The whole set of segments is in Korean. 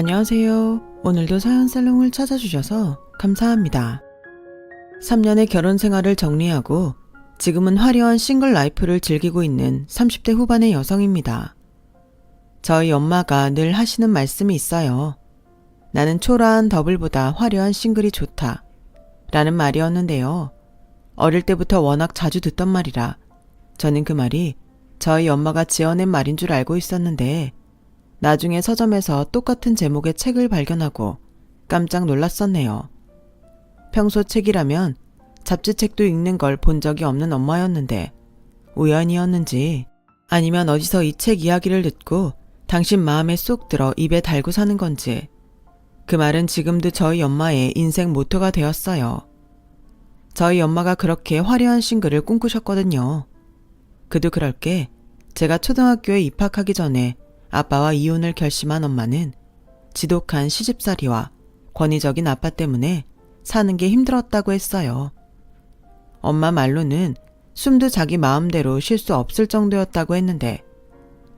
안녕하세요. 오늘도 사연살롱을 찾아주셔서 감사합니다. 3년의 결혼 생활을 정리하고 지금은 화려한 싱글 라이프를 즐기고 있는 30대 후반의 여성입니다. 저희 엄마가 늘 하시는 말씀이 있어요. 나는 초라한 더블보다 화려한 싱글이 좋다. 라는 말이었는데요. 어릴 때부터 워낙 자주 듣던 말이라 저는 그 말이 저희 엄마가 지어낸 말인 줄 알고 있었는데 나중에 서점에서 똑같은 제목의 책을 발견하고 깜짝 놀랐었네요. 평소 책이라면 잡지책도 읽는 걸 본 적이 없는 엄마였는데 우연이었는지 아니면 어디서 이 책 이야기를 듣고 당신 마음에 쏙 들어 입에 달고 사는 건지 그 말은 지금도 저희 엄마의 인생 모토가 되었어요. 저희 엄마가 그렇게 화려한 싱글을 꿈꾸셨거든요. 그도 그럴 게 제가 초등학교에 입학하기 전에 아빠와 이혼을 결심한 엄마는 지독한 시집살이와 권위적인 아빠 때문에 사는 게 힘들었다고 했어요. 엄마 말로는 숨도 자기 마음대로 쉴 수 없을 정도였다고 했는데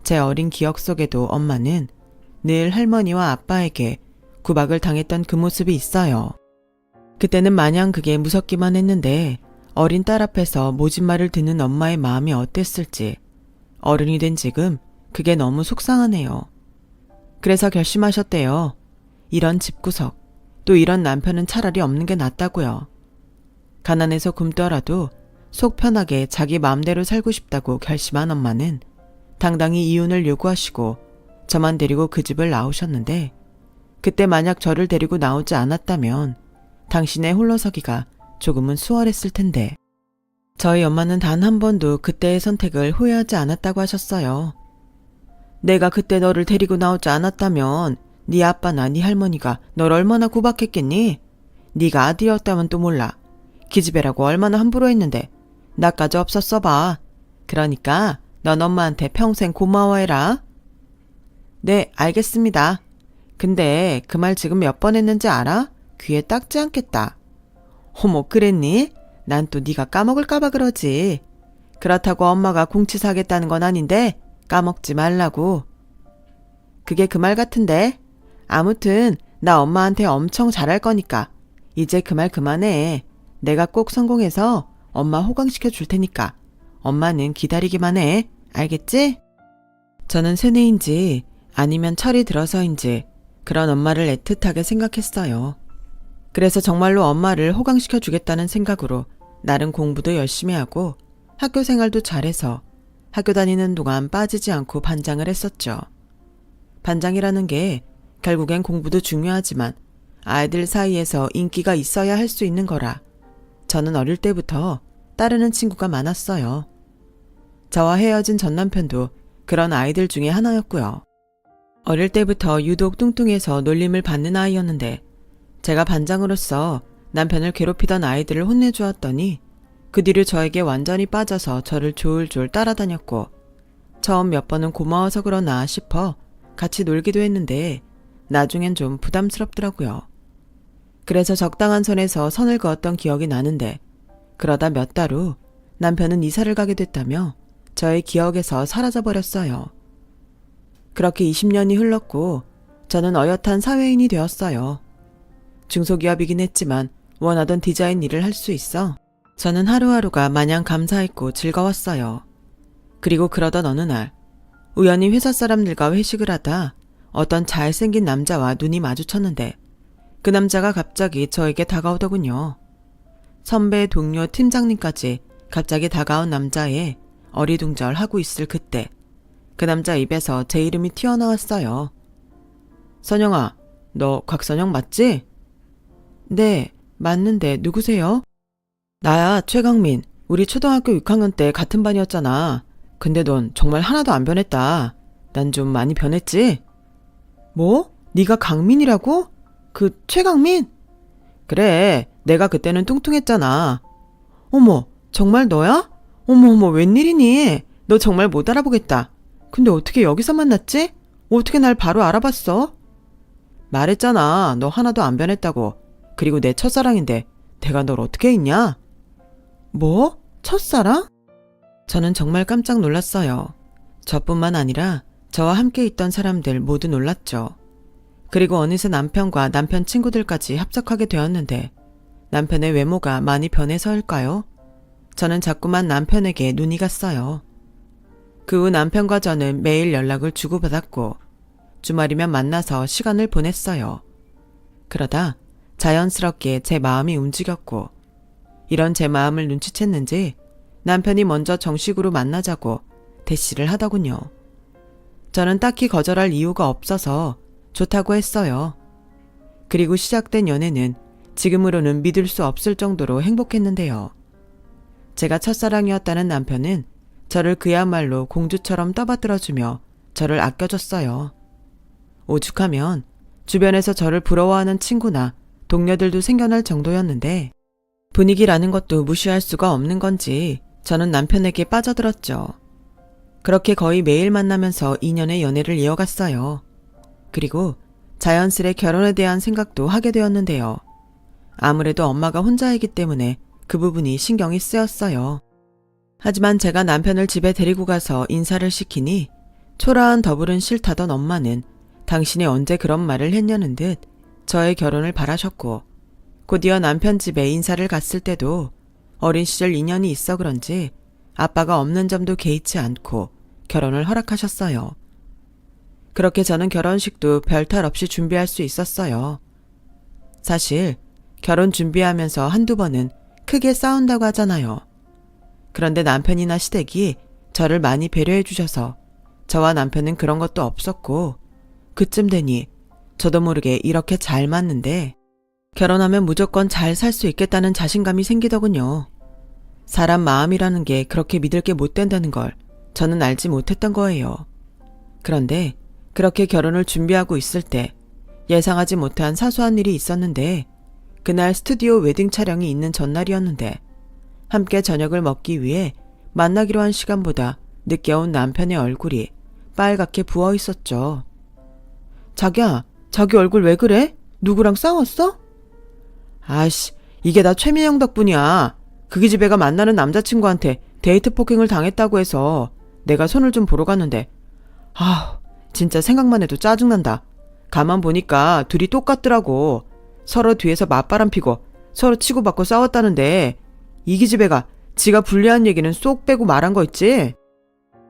제 어린 기억 속에도 엄마는 늘 할머니와 아빠에게 구박을 당했던 그 모습이 있어요. 그때는 마냥 그게 무섭기만 했는데 어린 딸 앞에서 모진말을 듣는 엄마의 마음이 어땠을지 어른이 된 지금 그게 너무 속상하네요. 그래서 결심하셨대요. 이런 집구석, 또 이런 남편은 차라리 없는 게 낫다고요. 가난해서 굶더라도 속 편하게 자기 마음대로 살고 싶다고 결심한 엄마는 당당히 이혼을 요구하시고 저만 데리고 그 집을 나오셨는데 그때 만약 저를 데리고 나오지 않았다면 당신의 홀로서기가 조금은 수월했을 텐데 저희 엄마는 단 한 번도 그때의 선택을 후회하지 않았다고 하셨어요. 내가 그때 너를 데리고 나오지 않았다면 네 아빠나 네 할머니가 널 얼마나 구박했겠니? 네가 아들이었다면 또 몰라. 기집애라고 얼마나 함부로 했는데 나까지 없었어 봐. 그러니까 넌 엄마한테 평생 고마워해라. 네, 알겠습니다. 근데 그 말 지금 몇 번 했는지 알아? 귀에 닦지 않겠다. 어머, 그랬니? 난 또 네가 까먹을까봐 그러지. 그렇다고 엄마가 궁치사겠다는 건 아닌데 까먹지 말라고. 그게 그 말 같은데. 아무튼 나 엄마한테 엄청 잘할 거니까 이제 그 말 그만해. 내가 꼭 성공해서 엄마 호강시켜 줄 테니까 엄마는 기다리기만 해. 알겠지? 저는 세뇌인지 아니면 철이 들어서인지 그런 엄마를 애틋하게 생각했어요. 그래서 정말로 엄마를 호강시켜 주겠다는 생각으로 나름 공부도 열심히 하고 학교 생활도 잘해서 학교 다니는 동안 빠지지 않고 반장을 했었죠. 반장이라는 게 결국엔 공부도 중요하지만 아이들 사이에서 인기가 있어야 할 수 있는 거라 저는 어릴 때부터 따르는 친구가 많았어요. 저와 헤어진 전 남편도 그런 아이들 중에 하나였고요. 어릴 때부터 유독 뚱뚱해서 놀림을 받는 아이였는데 제가 반장으로서 남편을 괴롭히던 아이들을 혼내주었더니 그 뒤로 저에게 완전히 빠져서 저를 졸졸 따라다녔고 처음 몇 번은 고마워서 그러나 싶어 같이 놀기도 했는데 나중엔 좀 부담스럽더라고요. 그래서 적당한 선에서 선을 그었던 기억이 나는데 그러다 몇 달 후 남편은 이사를 가게 됐다며 저의 기억에서 사라져버렸어요. 그렇게 20년이 흘렀고 저는 어엿한 사회인이 되었어요. 중소기업이긴 했지만 원하던 디자인 일을 할 수 있어 저는 하루하루가 마냥 감사했고 즐거웠어요. 그리고 그러던 어느 날 우연히 회사 사람들과 회식을 하다 어떤 잘생긴 남자와 눈이 마주쳤는데 그 남자가 갑자기 저에게 다가오더군요. 선배, 동료, 팀장님까지 갑자기 다가온 남자에 어리둥절하고 있을 그때 그 남자 입에서 제 이름이 튀어나왔어요. 선영아, 너 곽선영 맞지? 네, 맞는데 누구세요? 나야, 최강민. 우리 초등학교 6학년 때 같은 반이었잖아. 근데 넌 정말 하나도 안 변했다. 난 좀 많이 변했지? 뭐? 네가 강민이라고? 그 최강민? 그래, 내가 그때는 뚱뚱했잖아. 어머, 정말 너야? 어머, 웬일이니? 너 정말 못 알아보겠다. 근데 어떻게 여기서 만났지? 어떻게 날 바로 알아봤어? 말했잖아, 너 하나도 안 변했다고. 그리고 내 첫사랑인데 내가 널 어떻게 잊냐? 뭐? 첫사랑? 저는 정말 깜짝 놀랐어요. 저뿐만 아니라 저와 함께 있던 사람들 모두 놀랐죠. 그리고 어느새 남편과 남편 친구들까지 합석하게 되었는데 남편의 외모가 많이 변해서일까요? 저는 자꾸만 남편에게 눈이 갔어요. 그 후 남편과 저는 매일 연락을 주고받았고 주말이면 만나서 시간을 보냈어요. 그러다 자연스럽게 제 마음이 움직였고 이런 제 마음을 눈치챘는지 남편이 먼저 정식으로 만나자고 대시를 하더군요. 저는 딱히 거절할 이유가 없어서 좋다고 했어요. 그리고 시작된 연애는 지금으로는 믿을 수 없을 정도로 행복했는데요. 제가 첫사랑이었다는 남편은 저를 그야말로 공주처럼 떠받들어주며 저를 아껴줬어요. 오죽하면 주변에서 저를 부러워하는 친구나 동료들도 생겨날 정도였는데 분위기라는 것도 무시할 수가 없는 건지 저는 남편에게 빠져들었죠. 그렇게 거의 매일 만나면서 2년의 연애를 이어갔어요. 그리고 자연스레 결혼에 대한 생각도 하게 되었는데요. 아무래도 엄마가 혼자이기 때문에 그 부분이 신경이 쓰였어요. 하지만 제가 남편을 집에 데리고 가서 인사를 시키니 초라한 더블은 싫다던 엄마는 당신이 언제 그런 말을 했냐는 듯 저의 결혼을 바라셨고 곧이어 남편 집에 인사를 갔을 때도 어린 시절 인연이 있어 그런지 아빠가 없는 점도 개의치 않고 결혼을 허락하셨어요. 그렇게 저는 결혼식도 별탈 없이 준비할 수 있었어요. 사실 결혼 준비하면서 한두 번은 크게 싸운다고 하잖아요. 그런데 남편이나 시댁이 저를 많이 배려해 주셔서 저와 남편은 그런 것도 없었고 그쯤 되니 저도 모르게 이렇게 잘 맞는데 결혼하면 무조건 잘 살 수 있겠다는 자신감이 생기더군요. 사람 마음이라는 게 그렇게 믿을 게 못 된다는 걸 저는 알지 못했던 거예요. 그런데 그렇게 결혼을 준비하고 있을 때 예상하지 못한 사소한 일이 있었는데 그날 스튜디오 웨딩 촬영이 있는 전날이었는데 함께 저녁을 먹기 위해 만나기로 한 시간보다 늦게 온 남편의 얼굴이 빨갛게 부어 있었죠. 자기야, 자기 얼굴 왜 그래? 누구랑 싸웠어? 아이씨, 이게 다 최민영 덕분이야. 그 기집애가 만나는 남자친구한테 데이트 폭행을 당했다고 해서 내가 손을 좀 보러 갔는데 진짜 생각만 해도 짜증난다. 가만 보니까 둘이 똑같더라고. 서로 뒤에서 맞바람 피고 서로 치고받고 싸웠다는데 이 기집애가 지가 불리한 얘기는 쏙 빼고 말한 거 있지?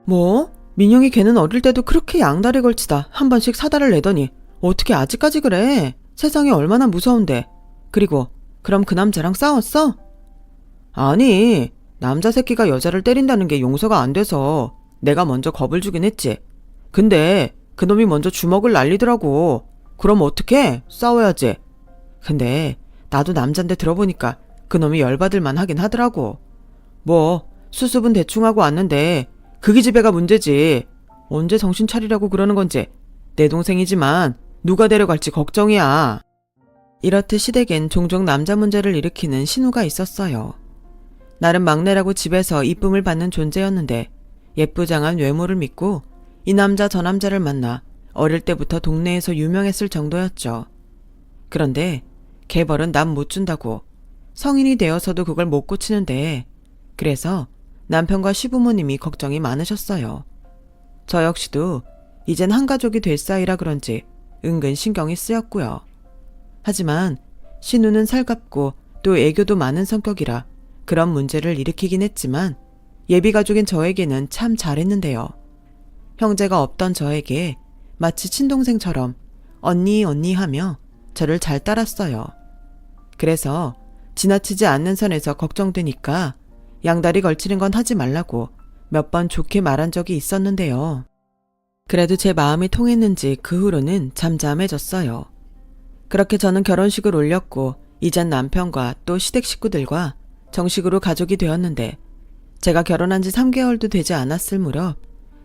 뭐? 민영이 걔는 어릴 때도 그렇게 양다리 걸치다 한 번씩 사달을 내더니 어떻게 아직까지 그래? 세상이 얼마나 무서운데. 그리고 그럼 그 남자랑 싸웠어? 아니, 남자 새끼가 여자를 때린다는 게 용서가 안 돼서 내가 먼저 겁을 주긴 했지. 근데 그놈이 먼저 주먹을 날리더라고. 그럼 어떡해? 싸워야지. 근데 나도 남잔데 들어보니까 그놈이 열받을만 하긴 하더라고. 뭐 수습은 대충 하고 왔는데 그 기집애가 문제지. 언제 정신 차리라고 그러는 건지. 내 동생이지만 누가 데려갈지 걱정이야. 이렇듯 시댁엔 종종 남자 문제를 일으키는 신우가 있었어요. 나름 막내라고 집에서 이쁨을 받는 존재였는데 예쁘장한 외모를 믿고 이 남자 저 남자를 만나 어릴 때부터 동네에서 유명했을 정도였죠. 그런데 개벌은 남 못 준다고 성인이 되어서도 그걸 못 고치는데 그래서 남편과 시부모님이 걱정이 많으셨어요. 저 역시도 이젠 한 가족이 될 사이라 그런지 은근 신경이 쓰였고요. 하지만 신우는 살갑고 또 애교도 많은 성격이라 그런 문제를 일으키긴 했지만 예비가족인 저에게는 참 잘했는데요. 형제가 없던 저에게 마치 친동생처럼 언니 언니 하며 저를 잘 따랐어요. 그래서 지나치지 않는 선에서 걱정되니까 양다리 걸치는 건 하지 말라고 몇 번 좋게 말한 적이 있었는데요. 그래도 제 마음이 통했는지 그 후로는 잠잠해졌어요. 그렇게 저는 결혼식을 올렸고 이젠 남편과 또 시댁 식구들과 정식으로 가족이 되었는데 제가 결혼한 지 3개월도 되지 않았을 무렵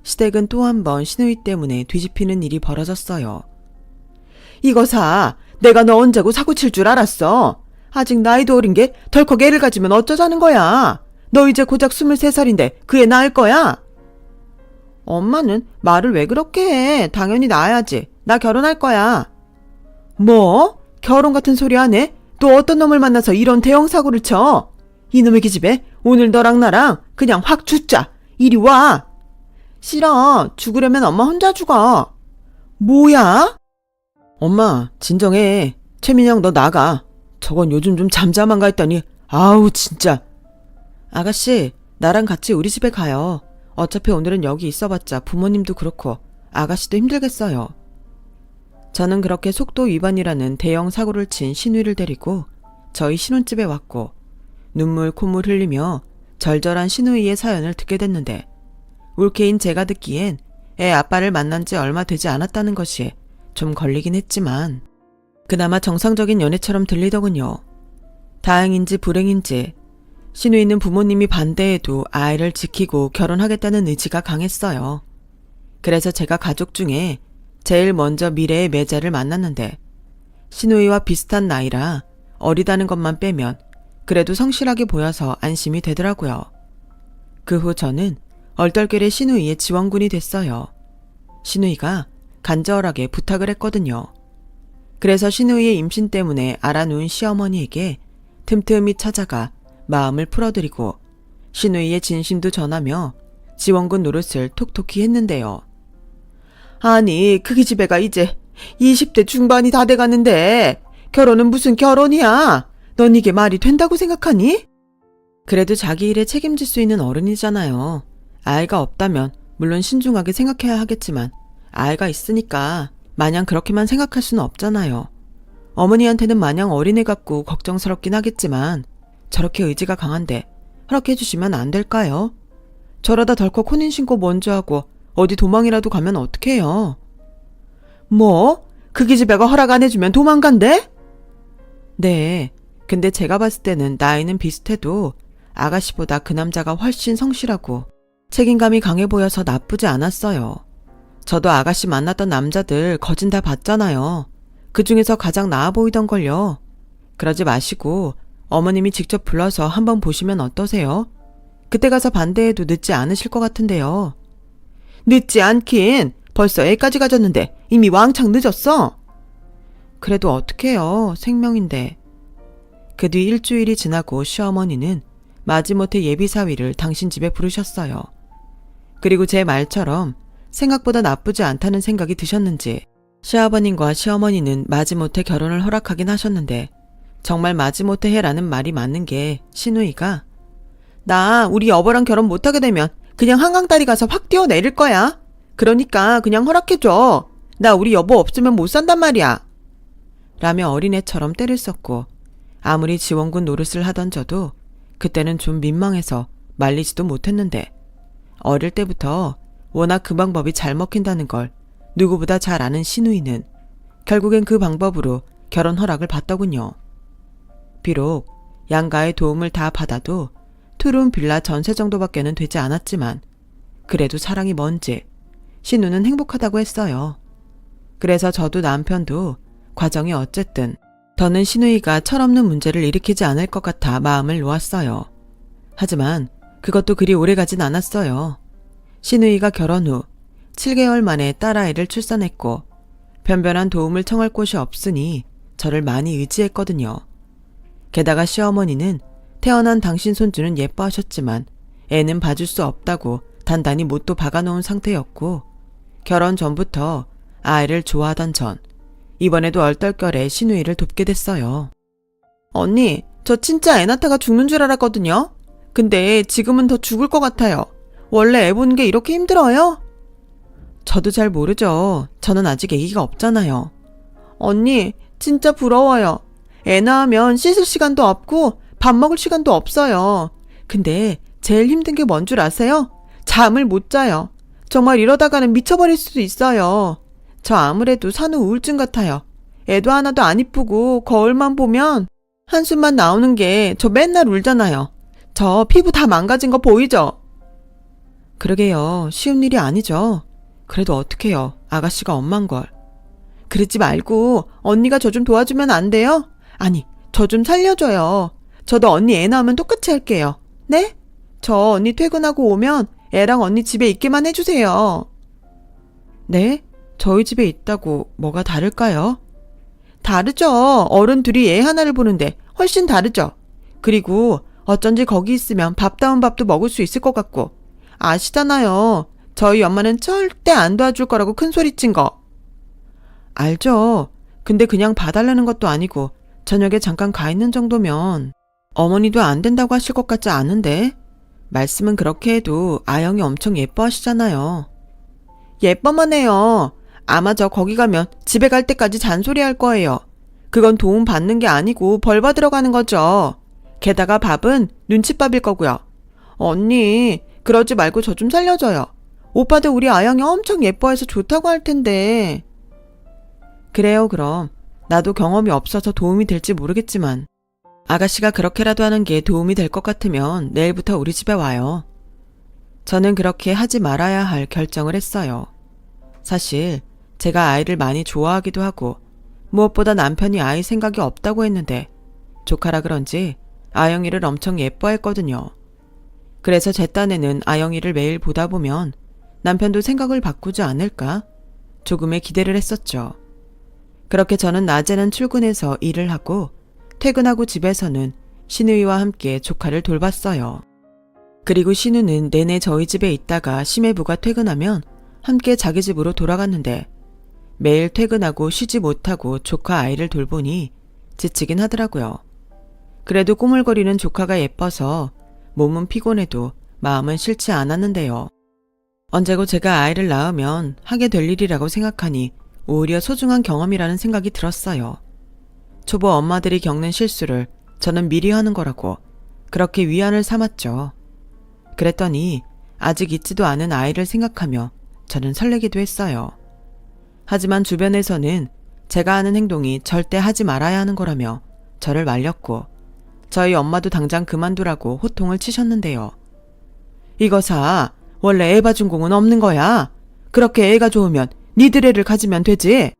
시댁은 또 한 번 시누이 때문에 뒤집히는 일이 벌어졌어요. 이거 내가 너 언제고 사고칠 줄 알았어. 아직 나이도 어린 게 덜컥 애를 가지면 어쩌자는 거야. 너 이제 고작 23살인데 그 애 낳을 거야? 엄마는 말을 왜 그렇게 해. 당연히 낳아야지. 나 결혼할 거야. 뭐? 결혼 같은 소리 안 해? 또 어떤 놈을 만나서 이런 대형 사고를 쳐? 이놈의 기집애 오늘 너랑 나랑 그냥 확 죽자. 이리 와. 싫어. 죽으려면 엄마 혼자 죽어. 뭐야? 엄마, 진정해. 최민영 너 나가. 저건 요즘 좀 잠잠한가 했더니 아우 진짜. 아가씨, 나랑 같이 우리 집에 가요. 어차피 오늘은 여기 있어봤자 부모님도 그렇고 아가씨도 힘들겠어요. 저는 그렇게 속도 위반이라는 대형 사고를 친 신우이를 데리고 저희 신혼집에 왔고 눈물 콧물 흘리며 절절한 신우이의 사연을 듣게 됐는데 울케인 제가 듣기엔 애 아빠를 만난 지 얼마 되지 않았다는 것이 좀 걸리긴 했지만 그나마 정상적인 연애처럼 들리더군요. 다행인지 불행인지 신우이는 부모님이 반대해도 아이를 지키고 결혼하겠다는 의지가 강했어요. 그래서 제가 가족 중에 제일 먼저 미래의 매자를 만났는데 신우이와 비슷한 나이라 어리다는 것만 빼면 그래도 성실하게 보여서 안심이 되더라고요. 그 후 저는 얼떨결에 신우이의 지원군이 됐어요. 신우이가 간절하게 부탁을 했거든요. 그래서 신우이의 임신 때문에 알아누운 시어머니에게 틈틈이 찾아가 마음을 풀어드리고 신우이의 진심도 전하며 지원군 노릇을 톡톡히 했는데요. 아니, 그 기집애가 이제 20대 중반이 다 돼가는데 결혼은 무슨 결혼이야? 넌 이게 말이 된다고 생각하니? 그래도 자기 일에 책임질 수 있는 어른이잖아요. 아이가 없다면 물론 신중하게 생각해야 하겠지만 아이가 있으니까 마냥 그렇게만 생각할 수는 없잖아요. 어머니한테는 마냥 어린애 같고 걱정스럽긴 하겠지만 저렇게 의지가 강한데 허락해 주시면 안 될까요? 저러다 덜컥 혼인신고 먼저 하고 어디 도망이라도 가면 어떡해요? 뭐? 그 기집애가 허락 안 해주면 도망간대? 네. 근데 제가 봤을 때는 나이는 비슷해도 아가씨보다 그 남자가 훨씬 성실하고 책임감이 강해 보여서 나쁘지 않았어요. 저도 아가씨 만났던 남자들 거진 다 봤잖아요. 그 중에서 가장 나아 보이던걸요. 그러지 마시고 어머님이 직접 불러서 한번 보시면 어떠세요? 그때 가서 반대해도 늦지 않으실 것 같은데요. 늦지 않긴. 벌써 애까지 가졌는데 이미 왕창 늦었어. 그래도 어떡해요. 생명인데. 그 뒤 일주일이 지나고 시어머니는 마지못해 예비사위를 당신 집에 부르셨어요. 그리고 제 말처럼 생각보다 나쁘지 않다는 생각이 드셨는지 시아버님과 시어머니는 마지못해 결혼을 허락하긴 하셨는데 정말 마지못해 해라는 말이 맞는 게 신우이가 나 우리 여보랑 결혼 못하게 되면 그냥 한강다리 가서 확 뛰어내릴 거야. 그러니까 그냥 허락해줘. 나 우리 여보 없으면 못 산단 말이야. 라며 어린애처럼 때를 썼고 아무리 지원군 노릇을 하던 저도 그때는 좀 민망해서 말리지도 못했는데 어릴 때부터 워낙 그 방법이 잘 먹힌다는 걸 누구보다 잘 아는 신우이는 결국엔 그 방법으로 결혼 허락을 받더군요. 비록 양가의 도움을 다 받아도 투룸 빌라 전세 정도밖에는 되지 않았지만 그래도 사랑이 뭔지 신우는 행복하다고 했어요. 그래서 저도 남편도 과정이 어쨌든 더는 신우이가 철없는 문제를 일으키지 않을 것 같아 마음을 놓았어요. 하지만 그것도 그리 오래가진 않았어요. 신우이가 결혼 후 7개월 만에 딸아이를 출산했고 변변한 도움을 청할 곳이 없으니 저를 많이 의지했거든요. 게다가 시어머니는 태어난 당신 손주는 예뻐하셨지만 애는 봐줄 수 없다고 단단히 못도 박아놓은 상태였고 결혼 전부터 아이를 좋아하던 전 이번에도 얼떨결에 신우이를 돕게 됐어요. 언니, 저 진짜 애 낳다가 죽는 줄 알았거든요. 근데 지금은 더 죽을 것 같아요. 원래 애 보는 게 이렇게 힘들어요? 저도 잘 모르죠. 저는 아직 아기가 없잖아요. 언니, 진짜 부러워요. 애 낳으면 씻을 시간도 없고 밥 먹을 시간도 없어요. 근데 제일 힘든 게 뭔 줄 아세요? 잠을 못 자요. 정말 이러다가는 미쳐버릴 수도 있어요. 저 아무래도 산후 우울증 같아요. 애도 하나도 안 이쁘고 거울만 보면 한숨만 나오는 게 저 맨날 울잖아요. 저 피부 다 망가진 거 보이죠? 그러게요. 쉬운 일이 아니죠. 그래도 어떡해요. 아가씨가 엄만걸. 그러지 말고 언니가 저 좀 도와주면 안 돼요? 아니, 저 좀 살려줘요. 저도 언니 애 낳으면 똑같이 할게요. 네? 저 언니 퇴근하고 오면 애랑 언니 집에 있게만 해주세요. 네? 저희 집에 있다고 뭐가 다를까요? 다르죠. 어른 둘이 애 하나를 보는데 훨씬 다르죠. 그리고 어쩐지 거기 있으면 밥다운 밥도 먹을 수 있을 것 같고 아시잖아요. 저희 엄마는 절대 안 도와줄 거라고 큰소리친 거. 알죠. 근데 그냥 봐달라는 것도 아니고 저녁에 잠깐 가 있는 정도면 어머니도 안 된다고 하실 것 같지 않은데? 말씀은 그렇게 해도 아영이 엄청 예뻐하시잖아요. 예뻐만 해요. 아마 저 거기 가면 집에 갈 때까지 잔소리할 거예요. 그건 도움 받는 게 아니고 벌 받으러 가는 거죠. 게다가 밥은 눈칫밥일 거고요. 언니, 그러지 말고 저 좀 살려줘요. 오빠도 우리 아영이 엄청 예뻐해서 좋다고 할 텐데. 그래요, 그럼. 나도 경험이 없어서 도움이 될지 모르겠지만 아가씨가 그렇게라도 하는 게 도움이 될 것 같으면 내일부터 우리 집에 와요. 저는 그렇게 하지 말아야 할 결정을 했어요. 사실 제가 아이를 많이 좋아하기도 하고 무엇보다 남편이 아이 생각이 없다고 했는데 조카라 그런지 아영이를 엄청 예뻐했거든요. 그래서 제 딴에는 아영이를 매일 보다 보면 남편도 생각을 바꾸지 않을까 조금의 기대를 했었죠. 그렇게 저는 낮에는 출근해서 일을 하고 퇴근하고 집에서는 신우이와 함께 조카를 돌봤어요. 그리고 신우는 내내 저희 집에 있다가 심해부가 퇴근하면 함께 자기 집으로 돌아갔는데 매일 퇴근하고 쉬지 못하고 조카 아이를 돌보니 지치긴 하더라고요. 그래도 꾸물거리는 조카가 예뻐서 몸은 피곤해도 마음은 싫지 않았는데요. 언제고 제가 아이를 낳으면 하게 될 일이라고 생각하니 오히려 소중한 경험이라는 생각이 들었어요. 초보 엄마들이 겪는 실수를 저는 미리 하는 거라고 그렇게 위안을 삼았죠. 그랬더니 아직 있지도 않은 아이를 생각하며 저는 설레기도 했어요. 하지만 주변에서는 제가 하는 행동이 절대 하지 말아야 하는 거라며 저를 말렸고 저희 엄마도 당장 그만두라고 호통을 치셨는데요. 이거사, 원래 애 봐준 공은 없는 거야. 그렇게 애가 좋으면 니들 애를 가지면 되지.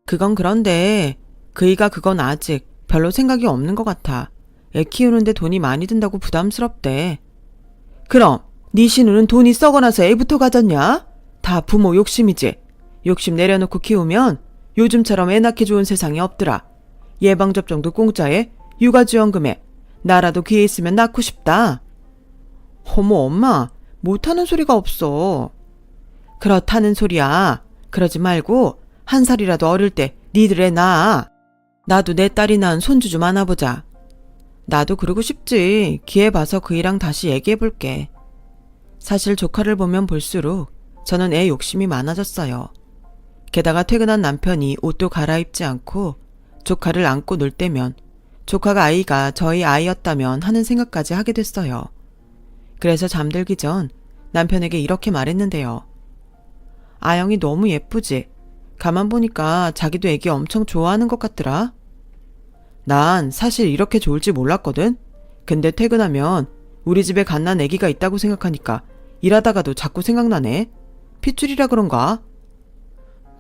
그건 그런데 그이가 그건 아직 별로 생각이 없는 것 같아. 애 키우는데 돈이 많이 든다고 부담스럽대. 그럼 네 신우는 돈이 썩어나서 애부터 가졌냐? 다 부모 욕심이지. 욕심 내려놓고 키우면 요즘처럼 애 낳기 좋은 세상이 없더라. 예방접종도 공짜에 육아지원금에 나라도 귀에 있으면 낳고 싶다. 어머 엄마, 못하는 소리가 없어. 그렇다는 소리야. 그러지 말고 한 살이라도 어릴 때 니들 애 낳아. 나도 내 딸이 낳은 손주 좀 안아보자. 나도 그러고 싶지. 기회 봐서 그이랑 다시 얘기해볼게. 사실 조카를 보면 볼수록 저는 애 욕심이 많아졌어요. 게다가 퇴근한 남편이 옷도 갈아입지 않고 조카를 안고 놀 때면 조카가 아이가 저희 아이였다면 하는 생각까지 하게 됐어요. 그래서 잠들기 전 남편에게 이렇게 말했는데요. 아영이 너무 예쁘지? 가만 보니까 자기도 애기 엄청 좋아하는 것 같더라. 난 사실 이렇게 좋을지 몰랐거든. 근데 퇴근하면 우리 집에 갓난 애기가 있다고 생각하니까 일하다가도 자꾸 생각나네. 핏줄이라 그런가?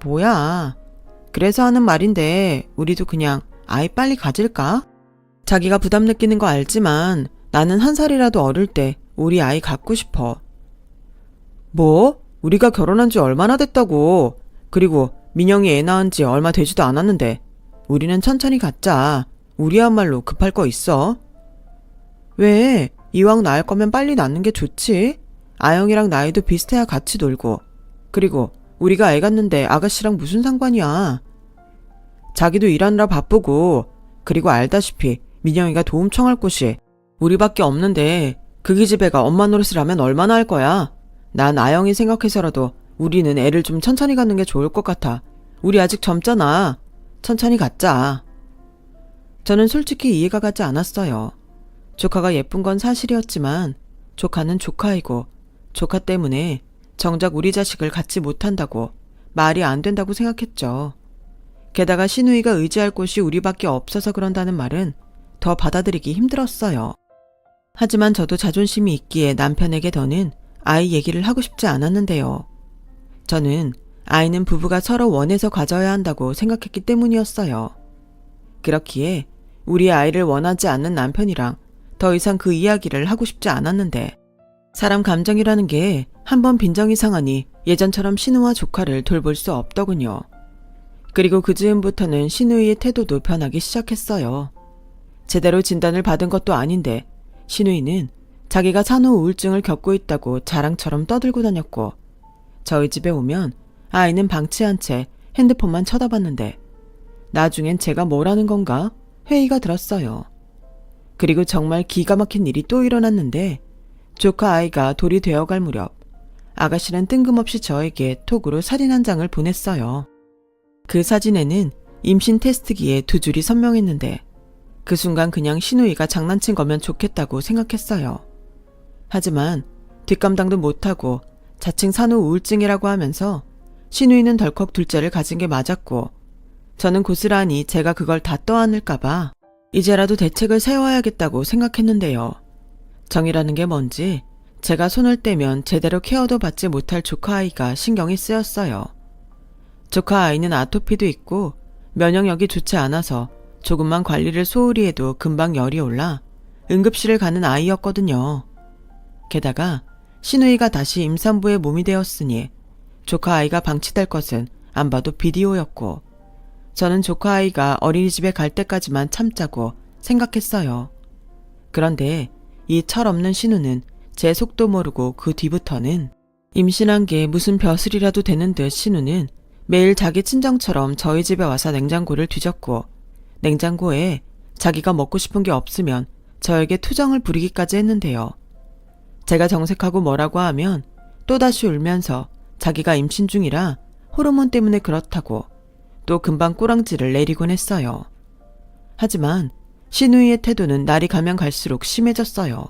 뭐야. 그래서 하는 말인데 우리도 그냥 아이 빨리 가질까? 자기가 부담 느끼는 거 알지만 나는 한 살이라도 어릴 때 우리 아이 갖고 싶어. 뭐? 우리가 결혼한 지 얼마나 됐다고. 그리고 민영이 애 낳은 지 얼마 되지도 않았는데 우리는 천천히 갖자. 우리야말로 급할 거 있어. 왜? 이왕 낳을 거면 빨리 낳는 게 좋지. 아영이랑 나이도 비슷해야 같이 놀고. 그리고 우리가 애 갖는데 아가씨랑 무슨 상관이야. 자기도 일하느라 바쁘고 그리고 알다시피 민영이가 도움 청할 곳이 우리밖에 없는데 그 기집애가 엄마 노릇을 하면 얼마나 할 거야. 난 아영이 생각해서라도 우리는 애를 좀 천천히 갖는 게 좋을 것 같아. 우리 아직 젊잖아. 천천히 갖자. 저는 솔직히 이해가 가지 않았어요. 조카가 예쁜 건 사실이었지만 조카는 조카이고 조카 때문에 정작 우리 자식을 갖지 못한다고 말이 안 된다고 생각했죠. 게다가 신우이가 의지할 곳이 우리밖에 없어서 그런다는 말은 더 받아들이기 힘들었어요. 하지만 저도 자존심이 있기에 남편에게 더는 아이 얘기를 하고 싶지 않았는데요. 저는 아이는 부부가 서로 원해서 가져야 한다고 생각했기 때문이었어요. 그렇기에 우리 아이를 원하지 않는 남편이랑 더 이상 그 이야기를 하고 싶지 않았는데 사람 감정이라는 게 한번 빈정이 상하니 예전처럼 신우와 조카를 돌볼 수 없더군요. 그리고 그 즈음부터는 신우이의 태도도 변하기 시작했어요. 제대로 진단을 받은 것도 아닌데 신우이는 자기가 산후 우울증을 겪고 있다고 자랑처럼 떠들고 다녔고 저희 집에 오면 아이는 방치한 채 핸드폰만 쳐다봤는데 나중엔 제가 뭐라는 건가 회의가 들었어요. 그리고 정말 기가 막힌 일이 또 일어났는데 조카 아이가 돌이 되어갈 무렵 아가씨는 뜬금없이 저에게 톡으로 사진 한 장을 보냈어요. 그 사진에는 임신 테스트기에 두 줄이 선명했는데 그 순간 그냥 신우이가 장난친 거면 좋겠다고 생각했어요. 하지만 뒷감당도 못하고 자칭 산후 우울증이라고 하면서 신우이는 덜컥 둘째를 가진 게 맞았고 저는 고스란히 제가 그걸 다 떠안을까봐 이제라도 대책을 세워야겠다고 생각했는데요. 정이라는 게 뭔지 제가 손을 떼면 제대로 케어도 받지 못할 조카 아이가 신경이 쓰였어요. 조카 아이는 아토피도 있고 면역력이 좋지 않아서 조금만 관리를 소홀히 해도 금방 열이 올라 응급실을 가는 아이였거든요. 게다가 신우이가 다시 임산부의 몸이 되었으니 조카 아이가 방치될 것은 안 봐도 비디오였고 저는 조카 아이가 어린이집에 갈 때까지만 참자고 생각했어요. 그런데 이 철없는 신우는 제 속도 모르고 그 뒤부터는 임신한 게 무슨 벼슬이라도 되는 듯 신우는 매일 자기 친정처럼 저희 집에 와서 냉장고를 뒤졌고 냉장고에 자기가 먹고 싶은 게 없으면 저에게 투정을 부리기까지 했는데요. 제가 정색하고 뭐라고 하면 또다시 울면서 자기가 임신 중이라 호르몬 때문에 그렇다고 또 금방 꼬랑지를 내리곤 했어요. 하지만 신우이의 태도는 날이 가면 갈수록 심해졌어요.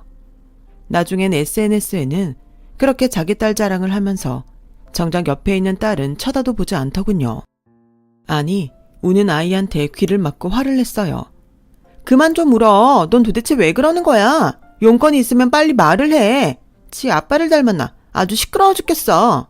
나중엔 SNS에는 그렇게 자기 딸 자랑을 하면서 정작 옆에 있는 딸은 쳐다도 보지 않더군요. 아니, 우는 아이한테 귀를 막고 화를 냈어요. 그만 좀 울어. 넌 도대체 왜 그러는 거야? 용건이 있으면 빨리 말을 해. 지 아빠를 닮았나? 아주 시끄러워 죽겠어.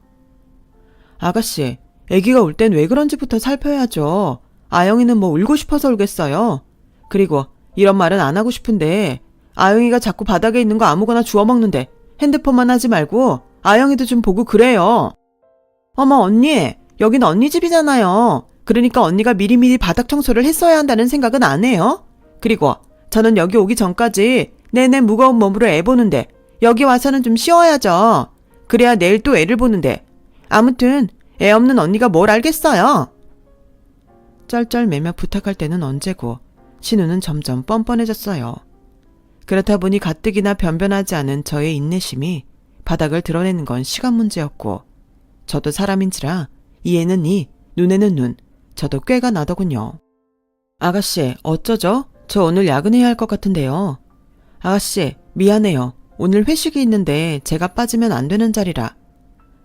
아가씨, 애기가 울 땐 왜 그런지부터 살펴야죠. 아영이는 뭐 울고 싶어서 울겠어요. 그리고 이런 말은 안 하고 싶은데 아영이가 자꾸 바닥에 있는 거 아무거나 주워 먹는데 핸드폰만 하지 말고 아영이도 좀 보고 그래요. 어머 언니, 여긴 언니 집이잖아요. 그러니까 언니가 미리미리 바닥 청소를 했어야 한다는 생각은 안 해요? 그리고 저는 여기 오기 전까지 내내 무거운 몸으로 애 보는데 여기 와서는 좀 쉬어야죠. 그래야 내일 또 애를 보는데. 아무튼 애 없는 언니가 뭘 알겠어요. 쩔쩔매며 부탁할 때는 언제고 신우는 점점 뻔뻔해졌어요. 그렇다 보니 가뜩이나 변변하지 않은 저의 인내심이 바닥을 드러내는 건 시간 문제였고 저도 사람인지라 이에는 이, 눈에는 눈, 저도 꾀가 나더군요. 아가씨, 어쩌죠? 저 오늘 야근해야 할 것 같은데요. 아가씨, 미안해요. 오늘 회식이 있는데 제가 빠지면 안 되는 자리라.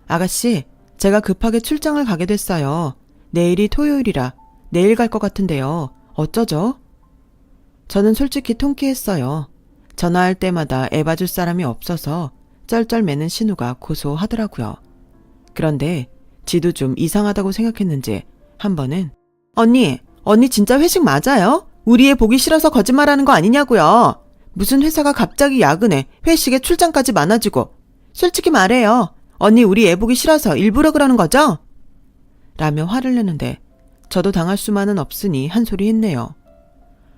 아가씨, 제가 급하게 출장을 가게 됐어요. 내일이 토요일이라 내일 갈 것 같은데요. 어쩌죠? 저는 솔직히 통쾌했어요. 전화할 때마다 애 봐줄 사람이 없어서 쩔쩔매는 신우가 고소하더라고요. 그런데 지도 좀 이상하다고 생각했는지 한 번은 언니 진짜 회식 맞아요? 우리 애 보기 싫어서 거짓말하는 거 아니냐고요. 무슨 회사가 갑자기 야근에 회식에 출장까지 많아지고. 솔직히 말해요. 언니 우리 애 보기 싫어서 일부러 그러는 거죠? 라며 화를 내는데 저도 당할 수만은 없으니 한 소리 했네요.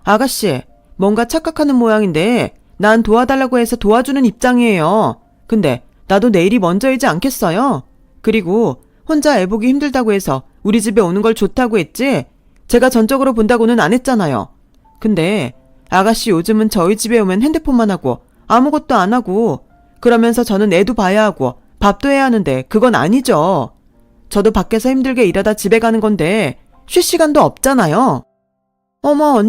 아가씨, 뭔가 착각하는 모양인데 난 도와달라고 해서 도와주는 입장이에요. 근데 나도 내일이 먼저이지 않겠어요? 그리고 혼자 애 보기 힘들다고 해서 우리 집에 오는 걸 좋다고 했지 제가 전적으로 본다고는 안 했잖아요. 근데 아가씨 요즘은 저희 집에 오면 핸드폰만 하고 아무것도 안 하고 그러면서 저는 애도 봐야 하고 밥도 해야 하는데 그건 아니죠. 저도 밖에서 힘들게 일하다 집에 가는 건데 쉴 시간도 없잖아요. 어머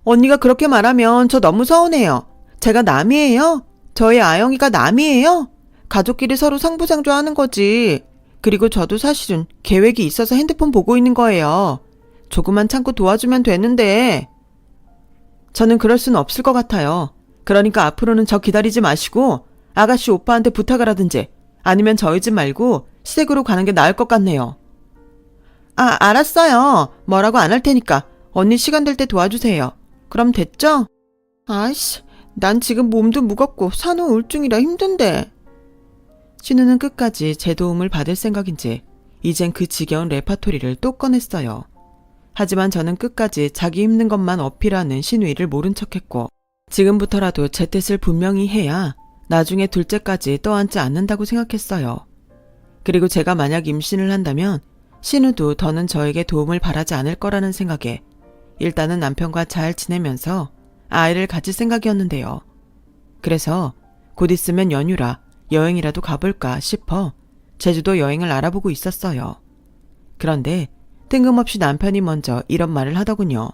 언니가 그렇게 말하면 저 너무 서운해요. 제가 남이에요? 저희 아영이가 남이에요? 가족끼리 서로 상부상조하는 거지. 그리고 저도 사실은 계획이 있어서 핸드폰 보고 있는 거예요. 조금만 참고 도와주면 되는데. 저는 그럴 수는 없을 것 같아요. 그러니까 앞으로는 저 기다리지 마시고 아가씨 오빠한테 부탁을 하든지 아니면 저희 집 말고 시댁으로 가는 게 나을 것 같네요. 아, 알았어요. 뭐라고 안 할 테니까 언니 시간 될 때 도와주세요. 그럼 됐죠? 아이씨, 난 지금 몸도 무겁고 산후 우울증이라 힘든데. 신우는 끝까지 제 도움을 받을 생각인지 이젠 그 지겨운 레파토리를 또 꺼냈어요. 하지만 저는 끝까지 자기 힘든 것만 어필하는 신우이를 모른 척했고 지금부터라도 제 뜻을 분명히 해야 나중에 둘째까지 떠안지 않는다고 생각했어요. 그리고 제가 만약 임신을 한다면 신우도 더는 저에게 도움을 바라지 않을 거라는 생각에 일단은 남편과 잘 지내면서 아이를 가질 생각이었는데요. 그래서 곧 있으면 연휴라 여행이라도 가볼까 싶어 제주도 여행을 알아보고 있었어요. 그런데 뜬금없이 남편이 먼저 이런 말을 하더군요.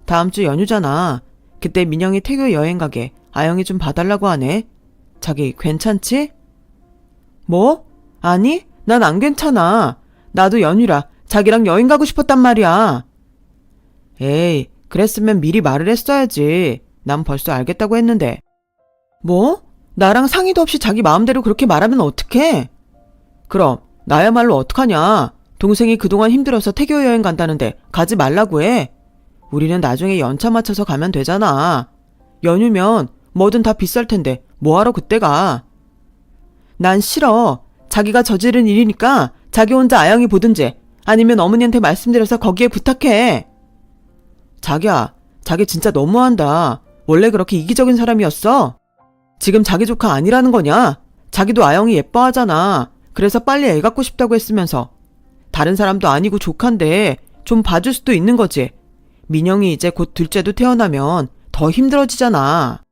다음 주 연휴잖아. 그때 민영이 태교 여행 가게 아영이 좀 봐달라고 하네. 자기 괜찮지? 뭐? 아니, 난 안 괜찮아. 나도 연휴라 자기랑 여행 가고 싶었단 말이야. 에이, 그랬으면 미리 말을 했어야지. 난 벌써 알겠다고 했는데. 뭐? 나랑 상의도 없이 자기 마음대로 그렇게 말하면 어떡해? 그럼 나야말로 어떡하냐. 동생이 그동안 힘들어서 태교 여행 간다는데 가지 말라고 해. 우리는 나중에 연차 맞춰서 가면 되잖아. 연휴면 뭐든 다 비쌀 텐데 뭐하러 그때 가. 난 싫어. 자기가 저지른 일이니까 자기 혼자 아영이 보든지 아니면 어머니한테 말씀드려서 거기에 부탁해. 자기야, 자기 진짜 너무한다. 원래 그렇게 이기적인 사람이었어? 지금 자기 조카 아니라는 거냐? 자기도 아영이 예뻐하잖아. 그래서 빨리 애 갖고 싶다고 했으면서. 다른 사람도 아니고 조카인데 좀 봐줄 수도 있는 거지. 민영이 이제 곧 둘째도 태어나면 더 힘들어지잖아.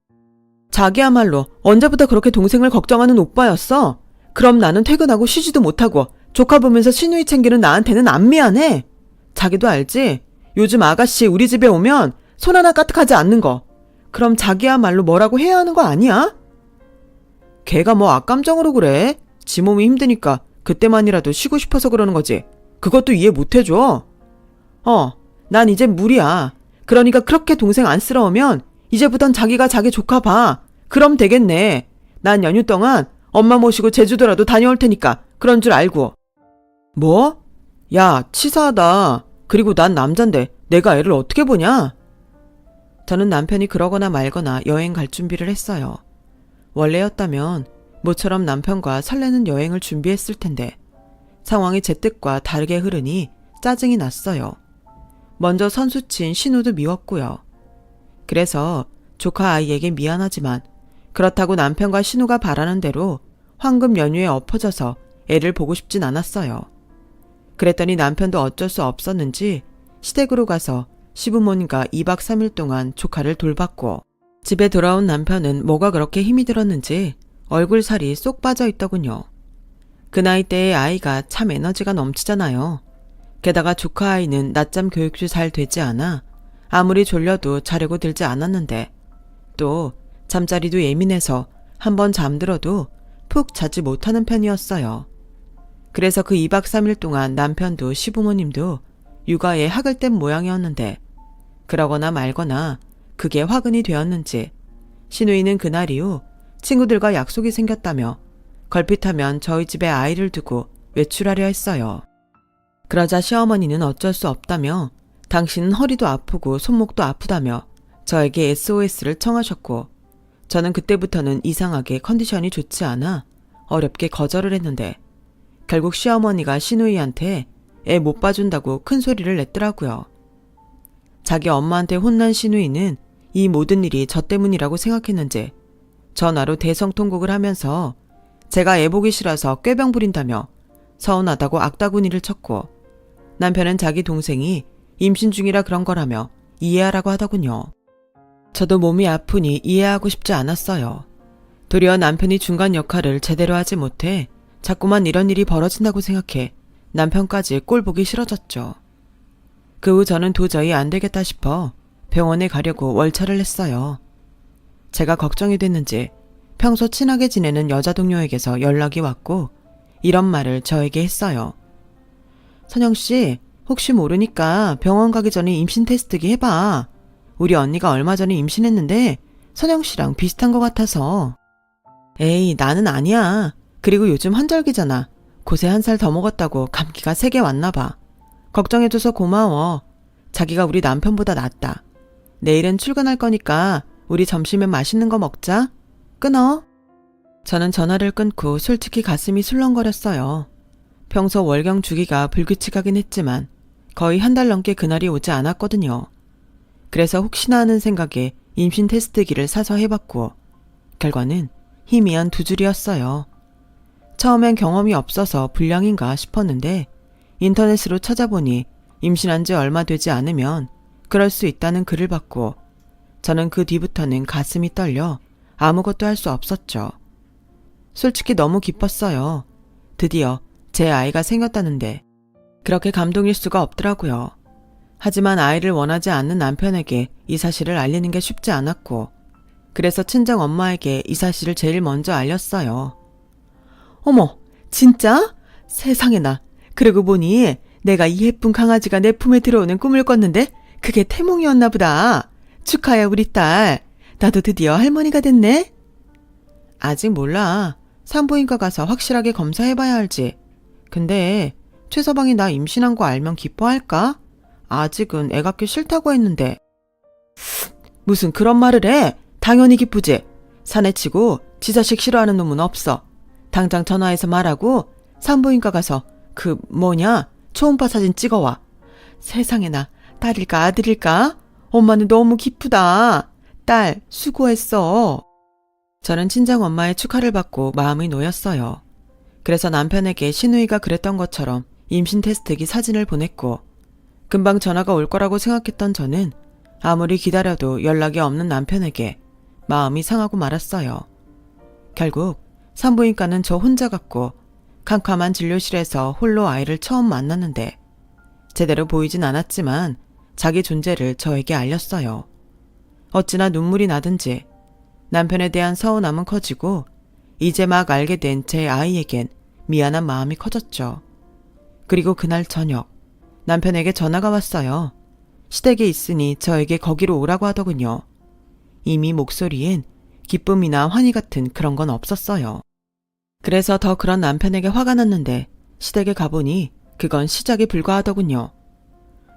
자기야말로 언제부터 그렇게 동생을 걱정하는 오빠였어? 그럼 나는 퇴근하고 쉬지도 못하고 조카 보면서 시누이 챙기는 나한테는 안 미안해? 자기도 알지? 요즘 아가씨 우리 집에 오면 손 하나 까딱하지 않는 거. 그럼 자기야말로 뭐라고 해야 하는 거 아니야? 걔가 뭐 악감정으로 그래? 지 몸이 힘드니까 그때만이라도 쉬고 싶어서 그러는 거지. 그것도 이해 못 해줘. 난 이제 무리야. 그러니까 그렇게 동생 안쓰러우면 이제부턴 자기가 자기 조카 봐. 그럼 되겠네. 난 연휴 동안 엄마 모시고 제주도라도 다녀올 테니까 그런 줄 알고. 뭐? 야, 치사하다. 그리고 난 남잔데 내가 애를 어떻게 보냐? 저는 남편이 그러거나 말거나 여행 갈 준비를 했어요. 원래였다면 모처럼 남편과 설레는 여행을 준비했을 텐데 상황이 제 뜻과 다르게 흐르니 짜증이 났어요. 먼저 선수친 신우도 미웠고요. 그래서 조카 아이에게 미안하지만 그렇다고 남편과 신우가 바라는 대로 황금 연휴에 엎어져서 애를 보고 싶진 않았어요. 그랬더니 남편도 어쩔 수 없었는지 시댁으로 가서 시부모님과 2박 3일 동안 조카를 돌봤고 집에 돌아온 남편은 뭐가 그렇게 힘이 들었는지 얼굴 살이 쏙 빠져 있더군요. 그 나이대의 아이가 참 에너지가 넘치잖아요. 게다가 조카 아이는 낮잠 교육도 잘 되지 않아 아무리 졸려도 자려고 들지 않았는데 또 잠자리도 예민해서 한번 잠들어도 푹 자지 못하는 편이었어요. 그래서 그 2박 3일 동안 남편도 시부모님도 육아에 학을 뗀 모양이었는데 그러거나 말거나 그게 화근이 되었는지 시누이는 그날 이후 친구들과 약속이 생겼다며 걸핏하면 저희 집에 아이를 두고 외출하려 했어요. 그러자 시어머니는 어쩔 수 없다며 당신은 허리도 아프고 손목도 아프다며 저에게 SOS를 청하셨고 저는 그때부터는 이상하게 컨디션이 좋지 않아 어렵게 거절을 했는데 결국 시어머니가 시누이한테 애 못 봐준다고 큰 소리를 냈더라고요. 자기 엄마한테 혼난 시누이는 이 모든 일이 저 때문이라고 생각했는지 전화로 대성통곡을 하면서 제가 애 보기 싫어서 꾀병 부린다며 서운하다고 악다구니를 쳤고 남편은 자기 동생이 임신 중이라 그런 거라며 이해하라고 하더군요. 저도 몸이 아프니 이해하고 싶지 않았어요. 도리어 남편이 중간 역할을 제대로 하지 못해 자꾸만 이런 일이 벌어진다고 생각해 남편까지 꼴 보기 싫어졌죠. 그 후 저는 도저히 안 되겠다 싶어 병원에 가려고 월차를 냈어요. 제가 걱정이 됐는지 평소 친하게 지내는 여자 동료에게서 연락이 왔고 이런 말을 저에게 했어요. 선영씨, 혹시 모르니까 병원 가기 전에 임신 테스트기 해봐. 우리 언니가 얼마 전에 임신했는데 선영씨랑 비슷한 것 같아서. 에이, 나는 아니야. 그리고 요즘 환절기잖아. 고세 1살 더 먹었다고 감기가 세게 왔나 봐. 걱정해줘서 고마워. 자기가 우리 남편보다 낫다. 내일은 출근할 거니까 우리 점심에 맛있는 거 먹자. 끊어. 저는 전화를 끊고 솔직히 가슴이 술렁거렸어요. 평소 월경 주기가 불규칙하긴 했지만 거의 1달 넘게 그날이 오지 않았거든요. 그래서 혹시나 하는 생각에 임신 테스트기를 사서 해봤고 결과는 희미한 2줄이었어요. 처음엔 경험이 없어서 불량인가 싶었는데 인터넷으로 찾아보니 임신한 지 얼마 되지 않으면 그럴 수 있다는 글을 받고 저는 그 뒤부터는 가슴이 떨려 아무것도 할 수 없었죠. 솔직히 너무 기뻤어요. 드디어 제 아이가 생겼다는데 그렇게 감동일 수가 없더라고요. 하지만 아이를 원하지 않는 남편에게 이 사실을 알리는 게 쉽지 않았고 그래서 친정 엄마에게 이 사실을 제일 먼저 알렸어요. 어머, 진짜? 세상에나. 그러고 보니 내가 이 예쁜 강아지가 내 품에 들어오는 꿈을 꿨는데 그게 태몽이었나 보다. 축하해 우리 딸. 나도 드디어 할머니가 됐네. 아직 몰라. 산부인과 가서 확실하게 검사해봐야 알지. 근데 최서방이 나 임신한 거 알면 기뻐할까? 아직은 애 갖기 싫다고 했는데. 무슨 그런 말을 해. 당연히 기쁘지. 사내치고 지 자식 싫어하는 놈은 없어. 당장 전화해서 말하고 산부인과 가서 초음파 사진 찍어와. 세상에나. 딸일까 아들일까? 엄마는 너무 기쁘다. 딸 수고했어. 저는 친정엄마의 축하를 받고 마음이 놓였어요. 그래서 남편에게 신우이가 그랬던 것처럼 임신 테스트기 사진을 보냈고 금방 전화가 올 거라고 생각했던 저는 아무리 기다려도 연락이 없는 남편에게 마음이 상하고 말았어요. 결국 산부인과는 저 혼자 갔고 캄캄한 진료실에서 홀로 아이를 처음 만났는데 제대로 보이진 않았지만 자기 존재를 저에게 알렸어요. 어찌나 눈물이 나든지 남편에 대한 서운함은 커지고 이제 막 알게 된 제 아이에겐 미안한 마음이 커졌죠. 그리고 그날 저녁 남편에게 전화가 왔어요. 시댁에 있으니 저에게 거기로 오라고 하더군요. 이미 목소리엔 기쁨이나 환희 같은 그런 건 없었어요. 그래서 더 그런 남편에게 화가 났는데 시댁에 가보니 그건 시작에 불과하더군요.